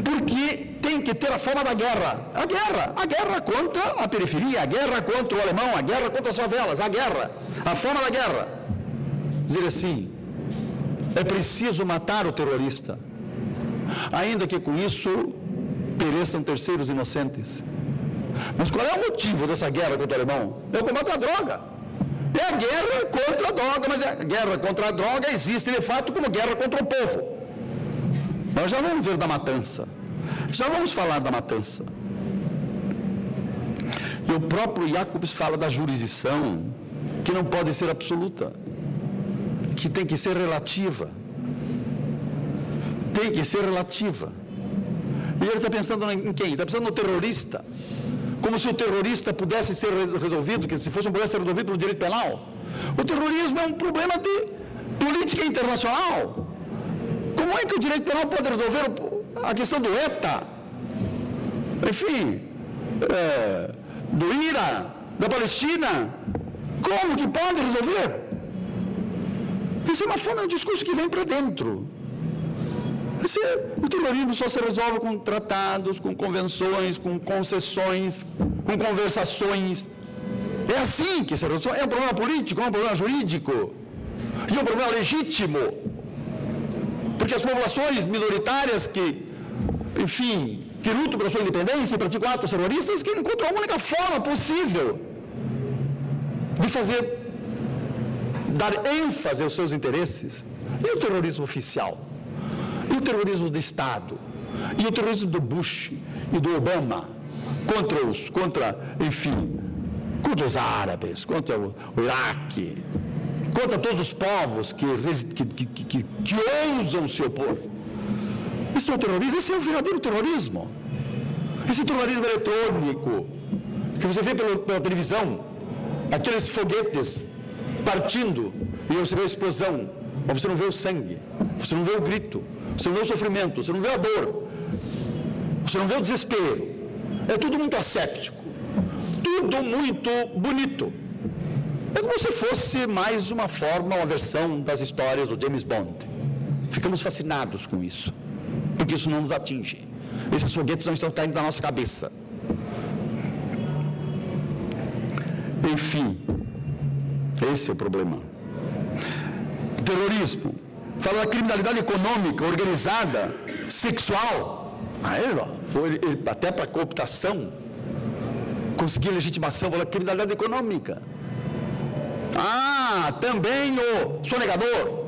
Porque tem que ter a forma da guerra. A guerra contra a periferia, a guerra contra o alemão, a guerra contra as favelas, a forma da guerra. Dizer assim, é preciso matar o terrorista, ainda que com isso pereçam terceiros inocentes. Mas qual é o motivo dessa guerra contra o alemão? É o combate à droga. É a guerra contra a droga, mas a guerra contra a droga existe de fato como guerra contra o povo. Nós já vamos ver da matança. Já vamos falar da matança. E o próprio Jacobs fala da jurisdição, que não pode ser absoluta, que tem que ser relativa. Tem que ser relativa. E ele está pensando em quem? Está pensando no terrorista. Como se o terrorista pudesse ser resolvido, que se fosse pudesse ser resolvido pelo direito penal. O terrorismo é um problema de política internacional. Como é que o direito penal pode resolver a questão do ETA, enfim, do Irã, da Palestina? Como que pode resolver? Isso é uma forma de discurso que vem para dentro. O terrorismo só se resolve com tratados, com convenções, com concessões, com conversações. É assim que se resolve. É um problema político, é um problema jurídico, e é um problema legítimo. Porque as populações minoritárias que lutam pela sua independência e praticam atos terroristas, que encontram a única forma possível de dar ênfase aos seus interesses. E o terrorismo oficial? E o terrorismo de Estado? E o terrorismo do Bush e do Obama? Contra os árabes, contra o Iraque, contra todos os povos que ousam se opor. Isso é o terrorismo, esse é o verdadeiro terrorismo. Esse terrorismo eletrônico, que você vê pela televisão, aqueles foguetes partindo, e você vê a explosão, mas você não vê o sangue, você não vê o grito, você não vê o sofrimento, você não vê a dor, você não vê o desespero. É tudo muito asséptico, tudo muito bonito. É como se fosse mais uma forma, uma versão das histórias do James Bond. Ficamos fascinados com isso, porque isso não nos atinge. Esses foguetes não estão caindo da nossa cabeça. Enfim, esse é o problema. Terrorismo. Fala da criminalidade econômica, organizada, sexual. Ele até para a cooptação, conseguir legitimação, falou criminalidade econômica. Também o sonegador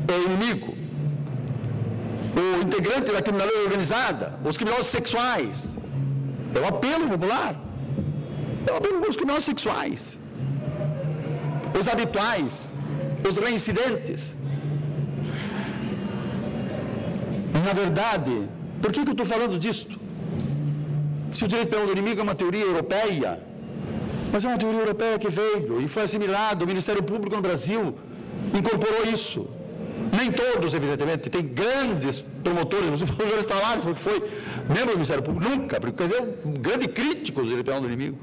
é inimigo. O integrante da criminalidade organizada, os criminosos sexuais. É um apelo popular. É um apelo para os criminosos sexuais. Os habituais, os reincidentes. Na verdade, por que eu estou falando disso? Se o direito penal do inimigo é uma teoria europeia, mas é uma teoria europeia que veio e foi assimilada, o Ministério Público no Brasil incorporou isso. Nem todos, evidentemente, tem grandes promotores, o professor Estalares, que foi membro do Ministério Público, nunca, porque ele é um grande crítico do direito penal do inimigo.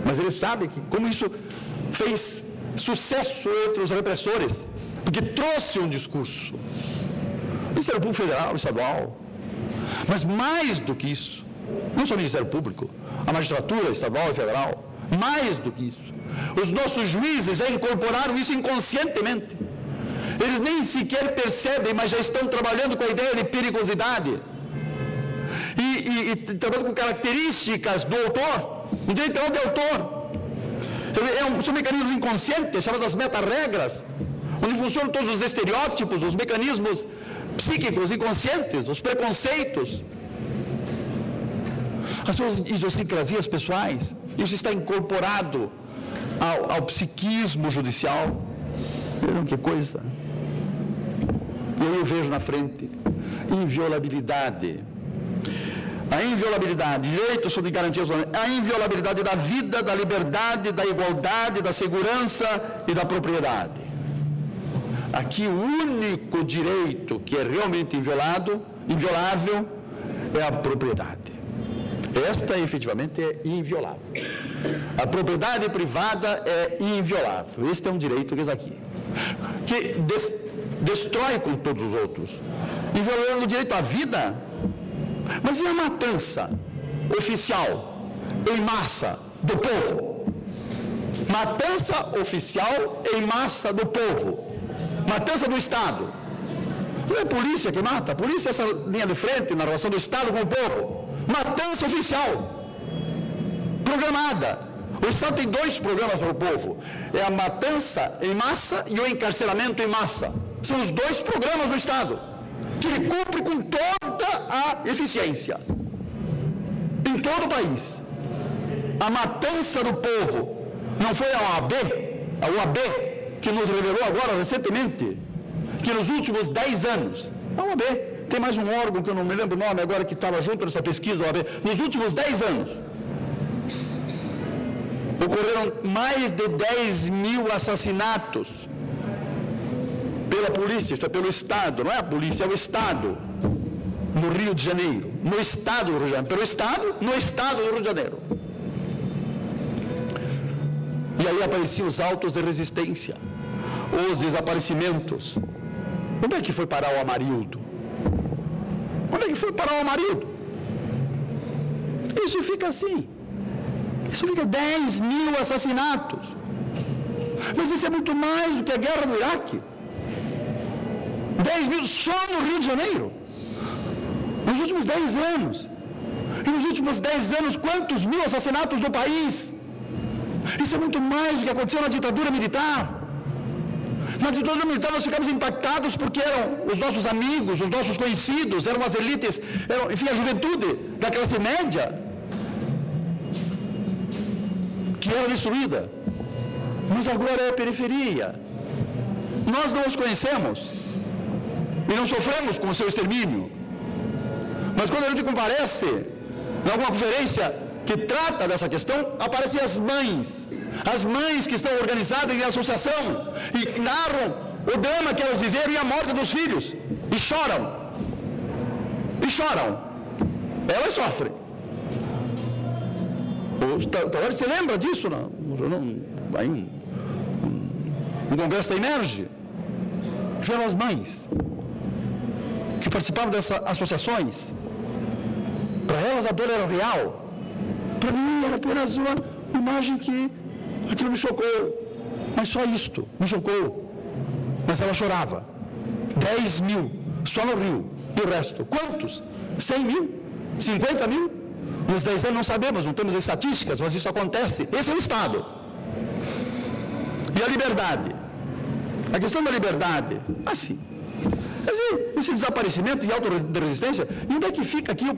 Mas ele sabe que como isso fez sucesso entre os repressores, porque trouxe um discurso. Ministério Público Federal, Estadual, mas mais do que isso, não só o Ministério Público, a magistratura estadual e federal, mais do que isso, os nossos juízes já incorporaram isso inconscientemente. Eles nem sequer percebem, mas já estão trabalhando com a ideia de periculosidade e trabalhando com características do autor, o direito penal de autor. São mecanismos inconscientes, chamadas meta-regras, onde funcionam todos os estereótipos, os mecanismos psíquicos inconscientes, os preconceitos, as suas idiosincrasias pessoais. Isso está incorporado ao psiquismo judicial. Vejam que coisa. E aí eu vejo na frente inviolabilidade. A inviolabilidade, direitos sobre garantias, a inviolabilidade da vida, da liberdade, da igualdade, da segurança e da propriedade. Aqui o único direito que é realmente inviolável, é a propriedade. Esta efetivamente é inviolável. A propriedade privada é inviolável. Este é um direito que é aqui, que destrói com todos os outros. Inviolando o direito à vida. Mas e a matança oficial em massa do povo? Matança oficial em massa do povo. Matança do Estado. Não é a polícia que mata, a polícia é essa linha de frente na relação do Estado com o povo. Matança oficial, programada. O Estado tem dois programas para o povo: é a matança em massa e o encarceramento em massa. São os dois programas do Estado, que ele cumpre com toda a eficiência, em todo o país. A matança do povo não foi a OAB, que nos revelou agora recentemente, que nos últimos 10 anos, a OAB, tem mais um órgão que eu não me lembro o nome agora, que estava junto nessa pesquisa, OAB, nos últimos 10 anos, ocorreram mais de 10 mil assassinatos pela polícia, isto é, pelo Estado, não é a polícia, é o Estado, no Rio de Janeiro, no Estado do Rio de Janeiro, pelo Estado, no Estado do Rio de Janeiro. E aí apareciam os autos de resistência, os desaparecimentos. Onde é que foi parar o Amarildo? Onde é que foi parar o Amarildo? Isso fica assim. Isso fica 10 mil assassinatos. Mas isso é muito mais do que a guerra no Iraque. 10 mil só no Rio de Janeiro. Nos últimos 10 anos. E nos últimos 10 anos, quantos mil assassinatos no país? Isso é muito mais do que aconteceu na ditadura militar. Na ditadura militar nós ficamos impactados porque eram os nossos amigos, os nossos conhecidos, eram as elites, enfim, a juventude da classe média que era destruída. Mas agora é a periferia. Nós não os conhecemos e não sofremos com o seu extermínio. Mas quando a gente comparece em alguma conferência que trata dessa questão, aparecem as mães que estão organizadas em associação e narram o drama que elas viveram e a morte dos filhos, e choram, elas sofrem. Talvez você lembra disso, aí um congresso da Emerge, foram as mães que participavam dessas associações. Para elas a dor era real, para mim era apenas uma imagem que aquilo me chocou, mas só isto me chocou. Mas ela chorava. 10 mil só no Rio, e o resto, quantos? 100 mil? 50 mil? Nos 10 anos não sabemos, não temos estatísticas, mas isso acontece. Esse é o Estado. E a liberdade? A questão da liberdade, assim, esse desaparecimento e autorresistência, e onde é que fica aqui o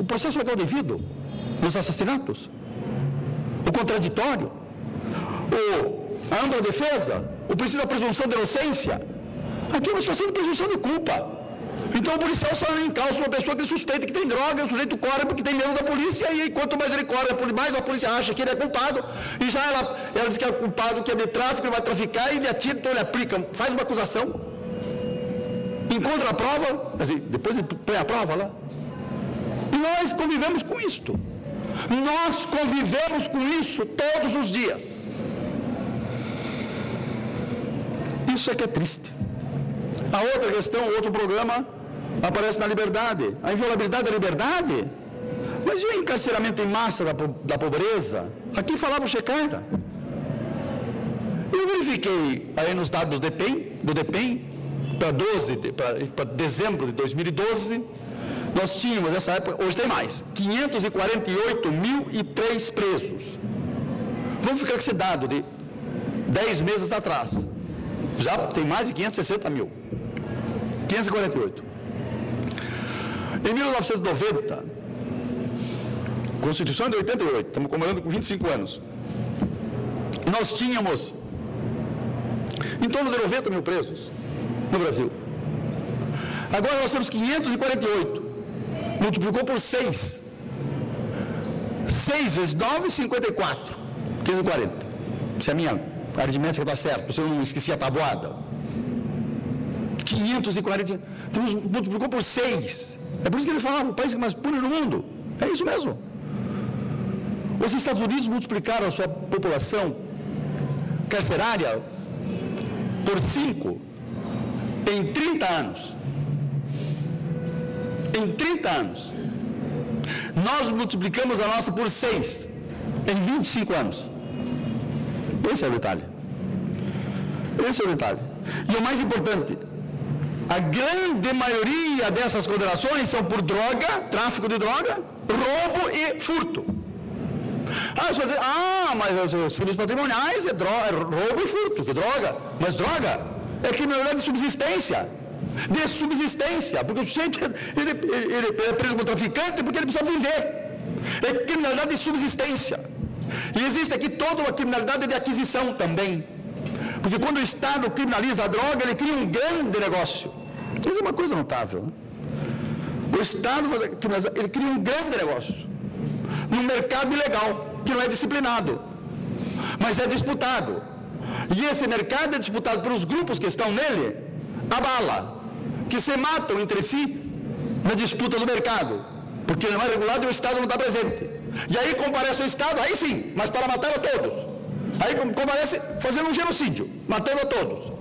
processo legal devido? Nos assassinatos? O contraditório? A ampla defesa? O princípio da presunção de inocência? Aqui é uma situação de presunção de culpa. Então o policial sai em causa uma pessoa que ele suspeita que tem droga, o sujeito corre porque tem medo da polícia, e aí quanto mais ele corre, mais a polícia acha que ele é culpado, e já ela diz que é culpado, que é de tráfico, ele vai traficar, e ele atira, então ele aplica, faz uma acusação, encontra a prova, assim, depois ele põe a prova lá. E nós convivemos com isto. Nós convivemos com isso todos os dias. Isso é que é triste. A outra questão, outro programa, aparece na liberdade. A inviolabilidade da liberdade. Mas e o encarceramento em massa da pobreza? Aqui falava o Checara. Eu verifiquei aí nos dados do DEPEN, para dezembro de 2012, nós tínhamos, nessa época, hoje tem mais, 548.003 presos. Vamos ficar com esse dado de 10 meses atrás. Já tem mais de 560 mil. 548. Em 1990, Constituição de 88, estamos comemorando com 25 anos, nós tínhamos em torno de 90 mil presos no Brasil. Agora nós temos 548. Multiplicou por 6. 6 vezes 9, 54. 540. Se a minha aritmética está certa, se eu não esqueci a tabuada. 540. Multiplicou por 6. É por isso que ele falava, o país mais puro do mundo. É isso mesmo. Os Estados Unidos multiplicaram a sua população carcerária por 5 em 30 anos. Em 30 anos. Nós multiplicamos a nossa por 6 em 25 anos. Esse é o detalhe. Esse é o detalhe. E o mais importante, a grande maioria dessas condenações são por droga, tráfico de droga, roubo e furto. Você vai dizer, mas os crimes patrimoniais é roubo e furto, que droga? Mas droga é criminalidade de subsistência. De subsistência, porque o sujeito ele é preso como traficante porque ele precisa viver. É criminalidade de subsistência. E existe aqui toda uma criminalidade de aquisição também. Porque quando o Estado criminaliza a droga, ele cria um grande negócio. Isso é uma coisa notável. O Estado ele cria um grande negócio num mercado ilegal, que não é disciplinado, mas é disputado. E esse mercado é disputado pelos grupos que estão nele, a bala, que se matam entre si na disputa do mercado, porque não é regulado e o Estado não está presente. E aí comparece o Estado, aí sim, mas para matar a todos. Aí comparece fazendo um genocídio, matando a todos.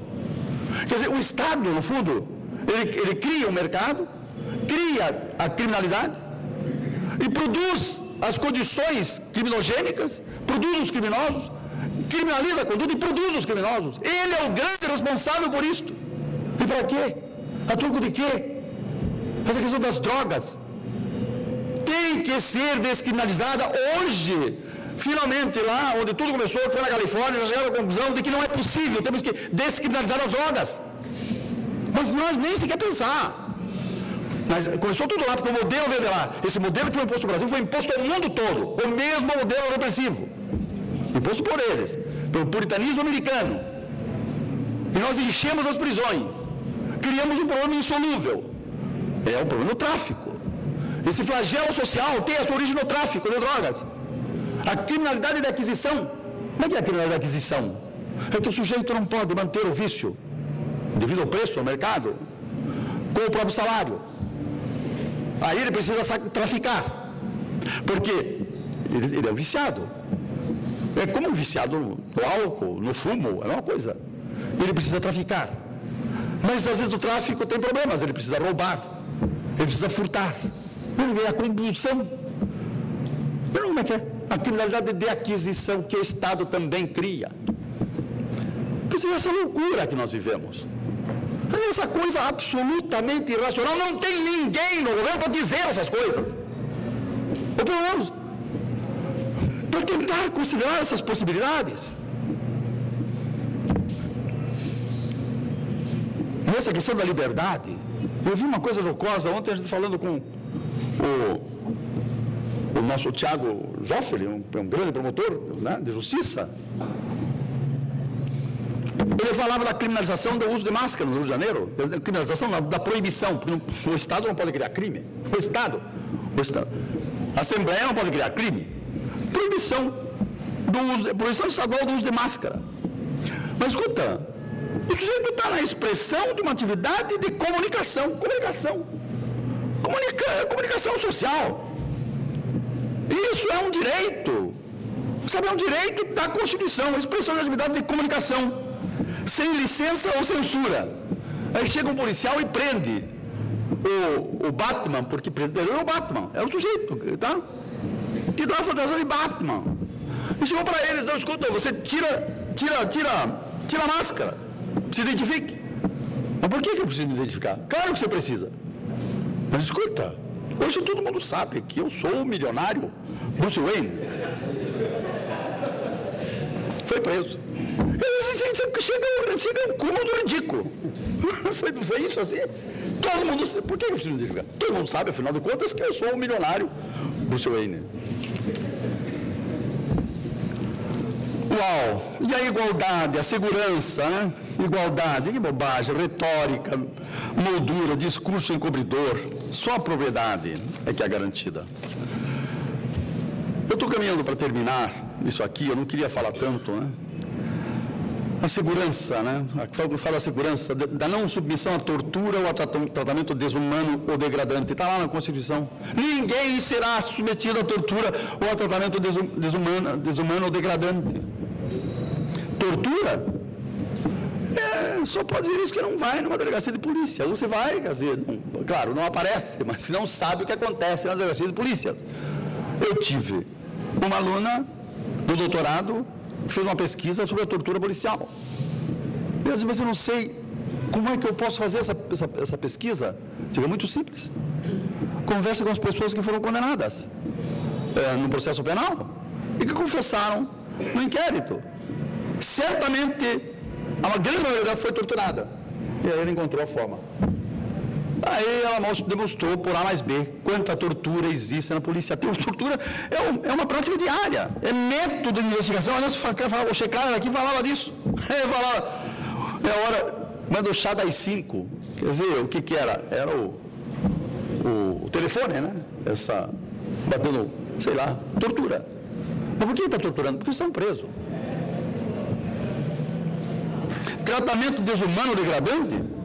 Quer dizer, o Estado, no fundo, ele cria o mercado, cria a criminalidade e produz as condições criminogênicas, produz os criminosos, criminaliza a conduta e produz os criminosos. Ele é o grande responsável por isto. E para quê? A troco de quê? Essa questão das drogas tem que ser descriminalizada hoje. Finalmente, lá onde tudo começou, que foi na Califórnia, já chegaram à conclusão de que não é possível, temos que descriminalizar as drogas. Mas nós nem sequer pensar. Mas começou tudo lá, porque o modelo veio de lá. Esse modelo que foi imposto no Brasil foi imposto ao mundo todo. O mesmo modelo repressivo. Imposto por eles, pelo puritanismo americano. E nós enchemos as prisões. Criamos um problema insolúvel. É o problema do tráfico. Esse flagelo social tem a sua origem no tráfico de drogas. A criminalidade de aquisição. Como é que é a criminalidade de aquisição? É que o sujeito não pode manter o vício devido ao preço no mercado com o próprio salário. Aí ele precisa traficar. Porque ele é um viciado. É como um viciado no álcool, no fumo, é a mesma coisa. Ele precisa traficar. Mas às vezes do tráfico tem problemas, ele precisa roubar, ele precisa furtar. Ele vem a compulsão. Não, como é que é? A criminalidade de aquisição que o Estado também cria. Precisa essa loucura que nós vivemos. Essa coisa absolutamente irracional. Não tem ninguém no governo para dizer essas coisas. Ou pelo menos para tentar considerar essas possibilidades. E essa questão da liberdade, eu vi uma coisa jocosa ontem, a gente falando com o nosso Tiago Joffre, um grande promotor, né, de justiça. Ele falava da criminalização do uso de máscara no Rio de Janeiro, da criminalização da proibição, porque o Estado não pode criar crime. O Estado. A Assembleia não pode criar crime. Proibição estadual do uso de máscara. Mas escuta, o sujeito está na expressão de uma atividade de comunicação social. Isso é um direito, sabe, é um direito da Constituição, a expressão de atividade de comunicação, sem licença ou censura. Aí chega um policial e prende o Batman, porque prendeu o Batman, é o sujeito, tá? Que dá a fantasia de Batman. E chegou para eles, não, escuta, você tira a máscara, se identifique. Mas por que eu preciso me identificar? Claro que você precisa. Mas escuta, hoje todo mundo sabe que eu sou o milionário Bruce Wayne. Foi preso. Chega um cúmulo do ridículo. Foi isso assim? Todo mundo sabe. Por que eu preciso me identificar? Todo mundo sabe, afinal de contas, que eu sou o milionário Bruce Wayne. Uau! E a igualdade, a segurança, né? Igualdade, que bobagem, retórica, moldura, discurso encobridor. Só a propriedade é que é garantida. Eu estou caminhando para terminar isso aqui, eu não queria falar tanto, né? A segurança, né? Fala a segurança da não submissão à tortura ou a tratamento desumano ou degradante. Está lá na Constituição. Ninguém será submetido à tortura ou a tratamento desumano ou degradante. Tortura? Só pode dizer isso que não vai numa delegacia de polícia. Ou você vai, quer dizer, claro, não aparece, mas você não sabe o que acontece nas delegacias de polícia. Eu tive uma aluna do doutorado que fez uma pesquisa sobre a tortura policial. Eu disse, mas eu não sei como é que eu posso fazer essa pesquisa. Digo, é muito simples. Converse com as pessoas que foram condenadas no processo penal e que confessaram no inquérito. Certamente, a grande maioria foi torturada. E aí ele encontrou a forma. Aí ela demonstrou por A mais B quanta tortura existe na polícia. A tortura é uma prática diária, é método de investigação. Aliás, o Checcara aqui falava disso. Ele falava, manda o chá das 5. Quer dizer, o que era? Era o telefone, né? Batendo, sei lá, tortura. Mas por que está torturando? Porque estão presos. Tratamento desumano degradante?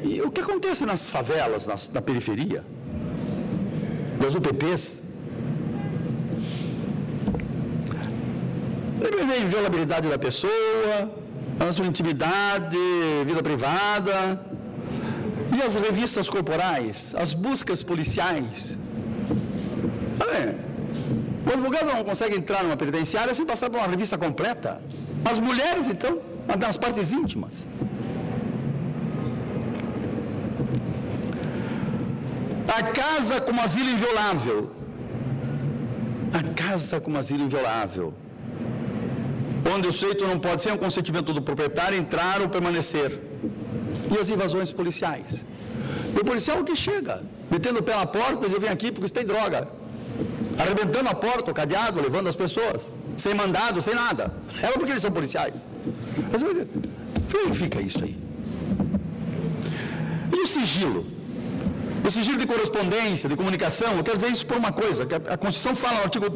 E o que acontece nas favelas, na periferia, das UPPs? Ele vê a inviolabilidade da pessoa, a sua intimidade, vida privada, e as revistas corporais, as buscas policiais. O advogado não consegue entrar numa penitenciária sem passar por uma revista completa. As mulheres, então, nas partes íntimas. A casa como asilo inviolável. A casa como asilo inviolável. Onde o sujeito não pode, sem o consentimento do proprietário, entrar ou permanecer. E as invasões policiais. E o policial que chega, metendo o pé na porta, diz, eu venho aqui porque tem droga. Arrebentando a porta, o cadeado, levando as pessoas. Sem mandado, sem nada. É porque eles são policiais. Mas como fica isso aí? E o sigilo? O sigilo de correspondência, de comunicação, eu quero dizer isso por uma coisa, que a Constituição fala no artigo,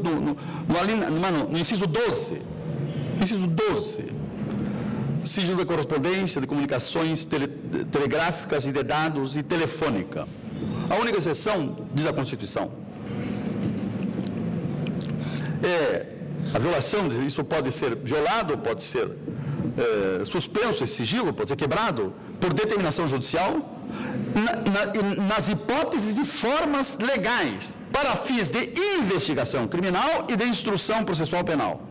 no inciso 12, sigilo de correspondência, de comunicações telegráficas e de dados e telefônica. A única exceção, diz a Constituição, é a violação, isso pode ser violado, pode ser suspenso, esse sigilo pode ser quebrado por determinação judicial, nas hipóteses e formas legais, para fins de investigação criminal e de instrução processual penal.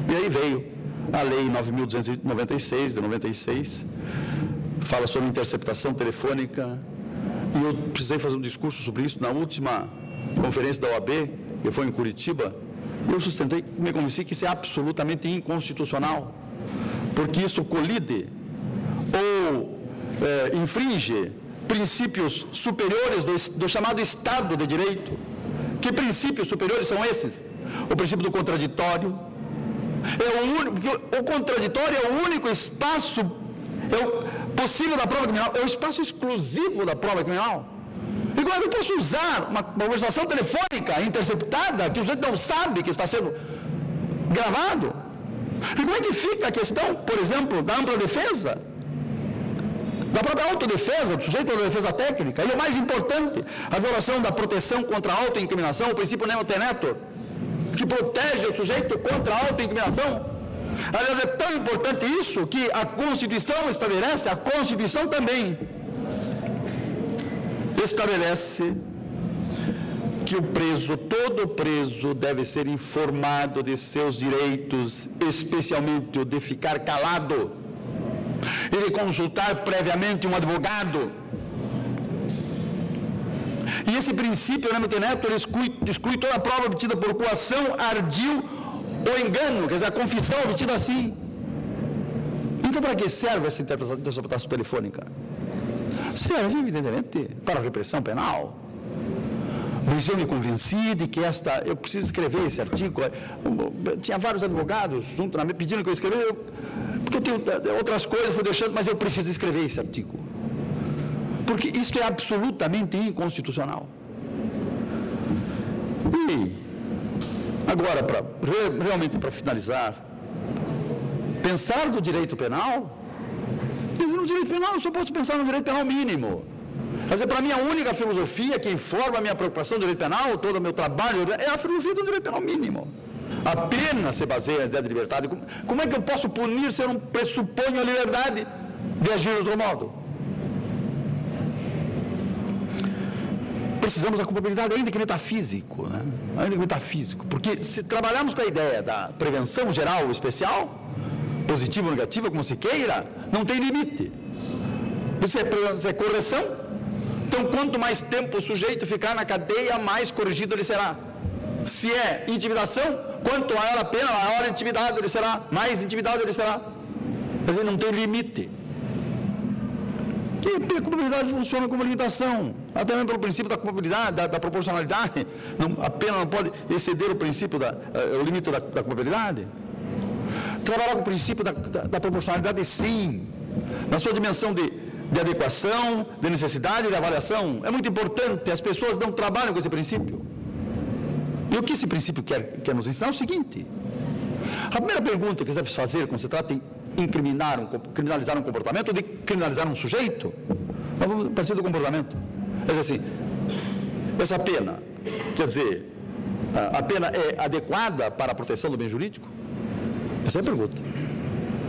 E aí veio a Lei 9.296, de 96, fala sobre interceptação telefônica, e eu precisei fazer um discurso sobre isso na última conferência da OAB, que foi em Curitiba. Eu sustentei, me convenci que isso é absolutamente inconstitucional, porque isso colide ou infringe princípios superiores do chamado Estado de Direito. Que princípios superiores são esses? O princípio do contraditório. O contraditório é o único espaço possível da prova criminal, é o espaço exclusivo da prova criminal. Igual eu posso usar uma conversação telefônica interceptada, que o sujeito não sabe que está sendo gravado. E como é que fica a questão, por exemplo, da ampla defesa? Da própria autodefesa, do sujeito da defesa técnica, e o mais importante, a violação da proteção contra a autoincriminação, o princípio nemo tenetur, que protege o sujeito contra a autoincriminação. Aliás, é tão importante isso que a Constituição estabelece, a Constituição também estabelece que o preso, todo preso, deve ser informado de seus direitos, especialmente o de ficar calado e de consultar previamente um advogado. E esse princípio, nemo tenetur, exclui toda a prova obtida por coação, ardil ou engano, quer dizer, a confissão obtida assim. Então, para que serve essa interpretação telefônica? Serve, evidentemente, para a repressão penal. Mas eu me convenci de que eu preciso escrever esse artigo. Tinha vários advogados junto pedindo que eu escrevesse, porque eu tenho outras coisas, fui deixando, mas eu preciso escrever esse artigo. Porque isso é absolutamente inconstitucional. E, agora, realmente para finalizar, pensar do direito penal, no direito penal eu só posso pensar no direito penal mínimo. Quer dizer, para mim a única filosofia que informa a minha preocupação do direito penal, todo o meu trabalho, é a filosofia do direito penal mínimo. A pena se baseia na ideia de liberdade. Como é que eu posso punir se eu não pressuponho a liberdade de agir de outro modo? Precisamos da culpabilidade, ainda que metafísico, né? Ainda que metafísico, porque se trabalharmos com a ideia da prevenção geral ou especial, positiva ou negativa, como se queira, não tem limite. Isso é correção. Então, quanto mais tempo o sujeito ficar na cadeia, mais corrigido ele será. Se é intimidação, quanto maior a pena, maior intimidado ele será, mais intimidado ele será. Quer dizer, não tem limite. Que a culpabilidade funciona como limitação, até mesmo pelo princípio da culpabilidade, da proporcionalidade. A pena não pode exceder o princípio, o limite da culpabilidade. Trabalhar com o princípio da proporcionalidade, sim, na sua dimensão de adequação, de necessidade, de avaliação. É muito importante, as pessoas não trabalham com esse princípio. E o que esse princípio quer nos ensinar é o seguinte: a primeira pergunta que você deve fazer quando se trata em criminalizar um comportamento ou de criminalizar um sujeito, nós vamos partir do comportamento. É dizer assim, essa pena, quer dizer, a pena é adequada para a proteção do bem jurídico? Essa é a pergunta.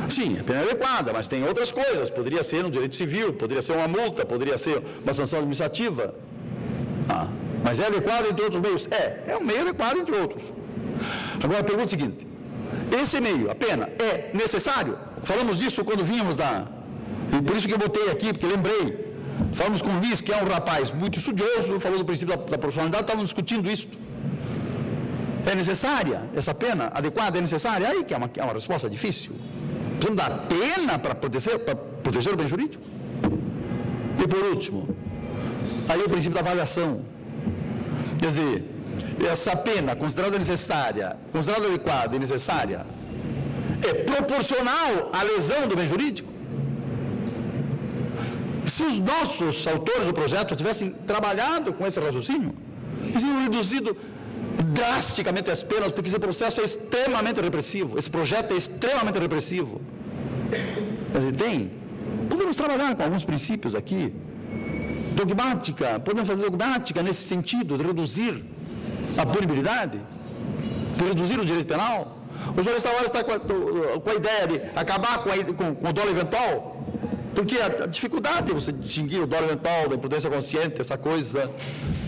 Sim, a pena é adequada, mas tem outras coisas. Poderia ser um direito civil, poderia ser uma multa, poderia ser uma sanção administrativa. Mas é adequado entre outros meios? É um meio adequado entre outros. Agora a pergunta é a seguinte: esse meio, a pena, é necessário? Falamos disso quando vínhamos e por isso que eu botei aqui, porque lembrei. Falamos com o Luiz, que é um rapaz muito estudioso, falou do princípio da proporcionalidade, estávamos discutindo isso. É necessária essa pena? Adequada? É necessária? Aí que é uma resposta difícil. Precisamos dar pena para proteger o bem jurídico? E por último, aí o princípio da avaliação. Quer dizer, essa pena considerada necessária, considerada adequada e necessária, é proporcional à lesão do bem jurídico? Se os nossos autores do projeto tivessem trabalhado com esse raciocínio, eles teriam reduzido drasticamente as penas, porque esse processo é extremamente repressivo, esse projeto é extremamente repressivo. Quer dizer, podemos trabalhar com alguns princípios aqui, podemos fazer dogmática nesse sentido, de reduzir a punibilidade, de reduzir o direito penal. O Juarez Tavares está com a ideia de acabar com o dolo eventual, porque a dificuldade de você distinguir o dolo eventual da imprudência consciente, essa coisa,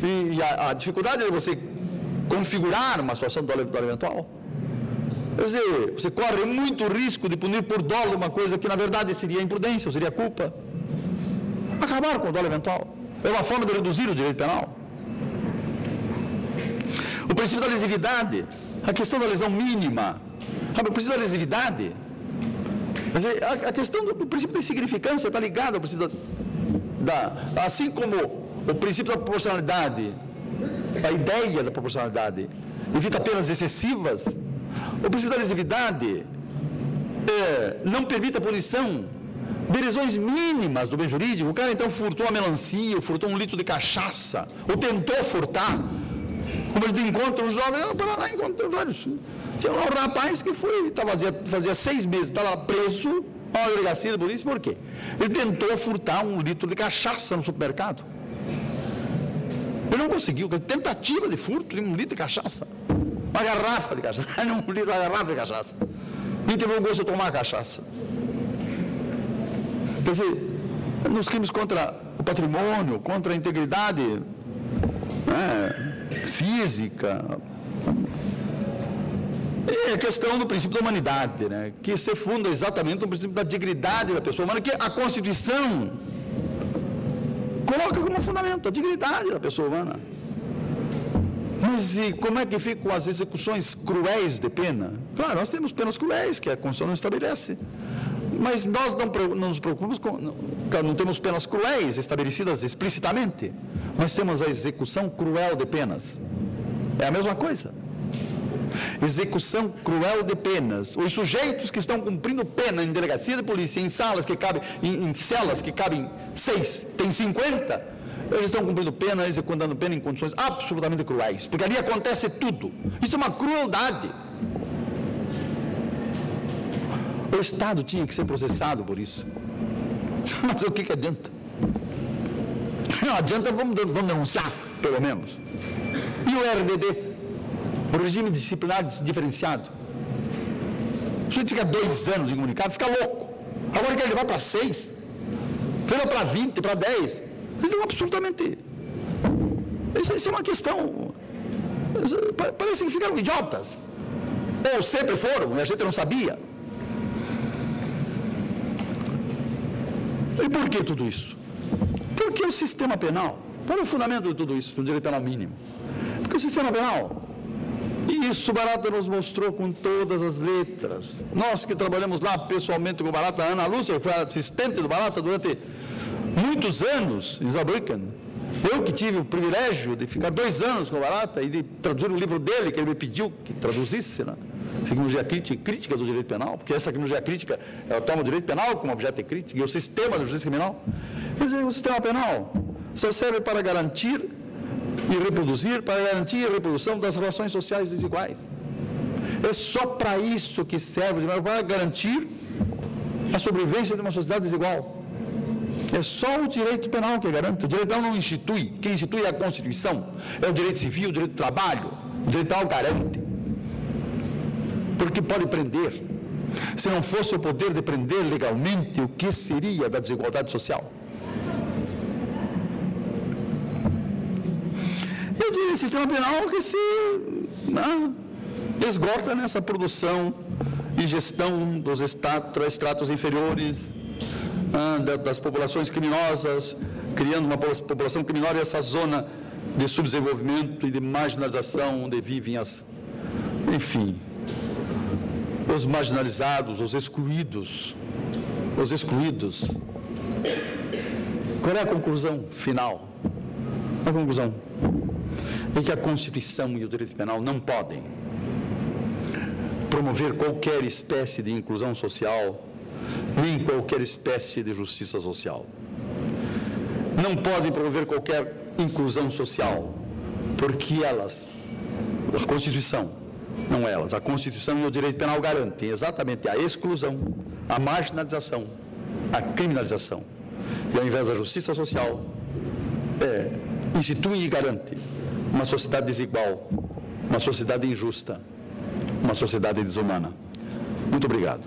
e a dificuldade de você configurar uma situação de dolo eventual. Quer dizer, você corre muito risco de punir por dolo uma coisa que na verdade seria imprudência, ou seria culpa. Acabar com o dolo eventual é uma forma de reduzir o direito penal. O princípio da lesividade, a questão da lesão mínima, o princípio da lesividade, quer dizer, a questão do princípio da insignificância está ligada ao princípio assim como o princípio da proporcionalidade, a ideia da proporcionalidade evita penas excessivas, o princípio da lesividade não permite a punição de lesões mínimas do bem jurídico. O cara então furtou uma melancia, ou furtou um litro de cachaça, ou tentou furtar. Como eles encontram um jovem, para lá encontram vários. Tinha lá um rapaz que fazia 6 meses, estava preso a uma delegacia de polícia, por quê? Ele tentou furtar um litro de cachaça no supermercado. Ele não conseguiu, tentativa de furto de um litro de cachaça. Uma garrafa de cachaça, não um litro, uma garrafa de cachaça. E teve o gosto de tomar cachaça. Quer dizer, nos crimes contra o patrimônio, contra a integridade física, é a questão do princípio da humanidade, né, que se funda exatamente no princípio da dignidade da pessoa humana, que a Constituição coloca como fundamento a dignidade da pessoa humana. Mas e como é que ficam as execuções cruéis de pena? Claro, nós temos penas cruéis que a Constituição não estabelece. Mas nós não nos preocupamos não temos penas cruéis estabelecidas explicitamente, mas temos a execução cruel de penas. É a mesma coisa. Execução cruel de penas. Os sujeitos que estão cumprindo pena em delegacia de polícia, em celas que cabem 6, tem 50, eles estão cumprindo pena, executando pena em condições absolutamente cruéis, porque ali acontece tudo. Isso é uma crueldade. O Estado tinha que ser processado por isso. Mas o que adianta? Não adianta, vamos denunciar, pelo menos. E o RDD? O regime disciplinar diferenciado? O sujeito fica 2 anos incomunicado, fica louco. Agora quer levar para 6, quer para 20, para 10. Isso é absolutamente... Isso é uma questão... Parece que ficaram idiotas. Ou sempre foram, e a gente não sabia. E por que tudo isso? Porque o sistema penal, qual é o fundamento de tudo isso, do direito penal mínimo? Porque o sistema penal, e isso o Barata nos mostrou com todas as letras. Nós que trabalhamos lá pessoalmente com o Barata, a Ana Lúcia, que foi assistente do Barata durante muitos anos em Saarbrücken, eu que tive o privilégio de ficar 2 anos com o Barata e de traduzir o livro dele, que ele me pediu que traduzisse, né? Criminologia crítica do direito penal, porque essa criminologia crítica, ela toma o direito penal como objeto de crítica, e o sistema da justiça criminal. Quer dizer, o sistema penal só serve para garantir e reproduzir, para garantir a reprodução das relações sociais desiguais. É só para isso que serve, para garantir a sobrevivência de uma sociedade desigual. É só o direito penal que garante. O direito penal não institui. Quem institui é a Constituição. É o direito civil, o direito do trabalho. O direito penal garante. Porque pode prender. Se não fosse o poder de prender legalmente, o que seria da desigualdade social? Eu diria sistema penal que se esgota nessa produção e gestão dos estratos inferiores, das populações criminosas, criando uma população criminosa e essa zona de subdesenvolvimento e de marginalização onde vivem os marginalizados, os excluídos. Qual é a conclusão final? A conclusão é que a Constituição e o direito penal não podem promover qualquer espécie de inclusão social, nem qualquer espécie de justiça social. não podem promover qualquer inclusão social, porque a Constituição, não elas, a Constituição e o direito penal garantem exatamente a exclusão, a marginalização, a criminalização. E ao invés da justiça social, institui e garante uma sociedade desigual, uma sociedade injusta, uma sociedade desumana. Muito obrigado.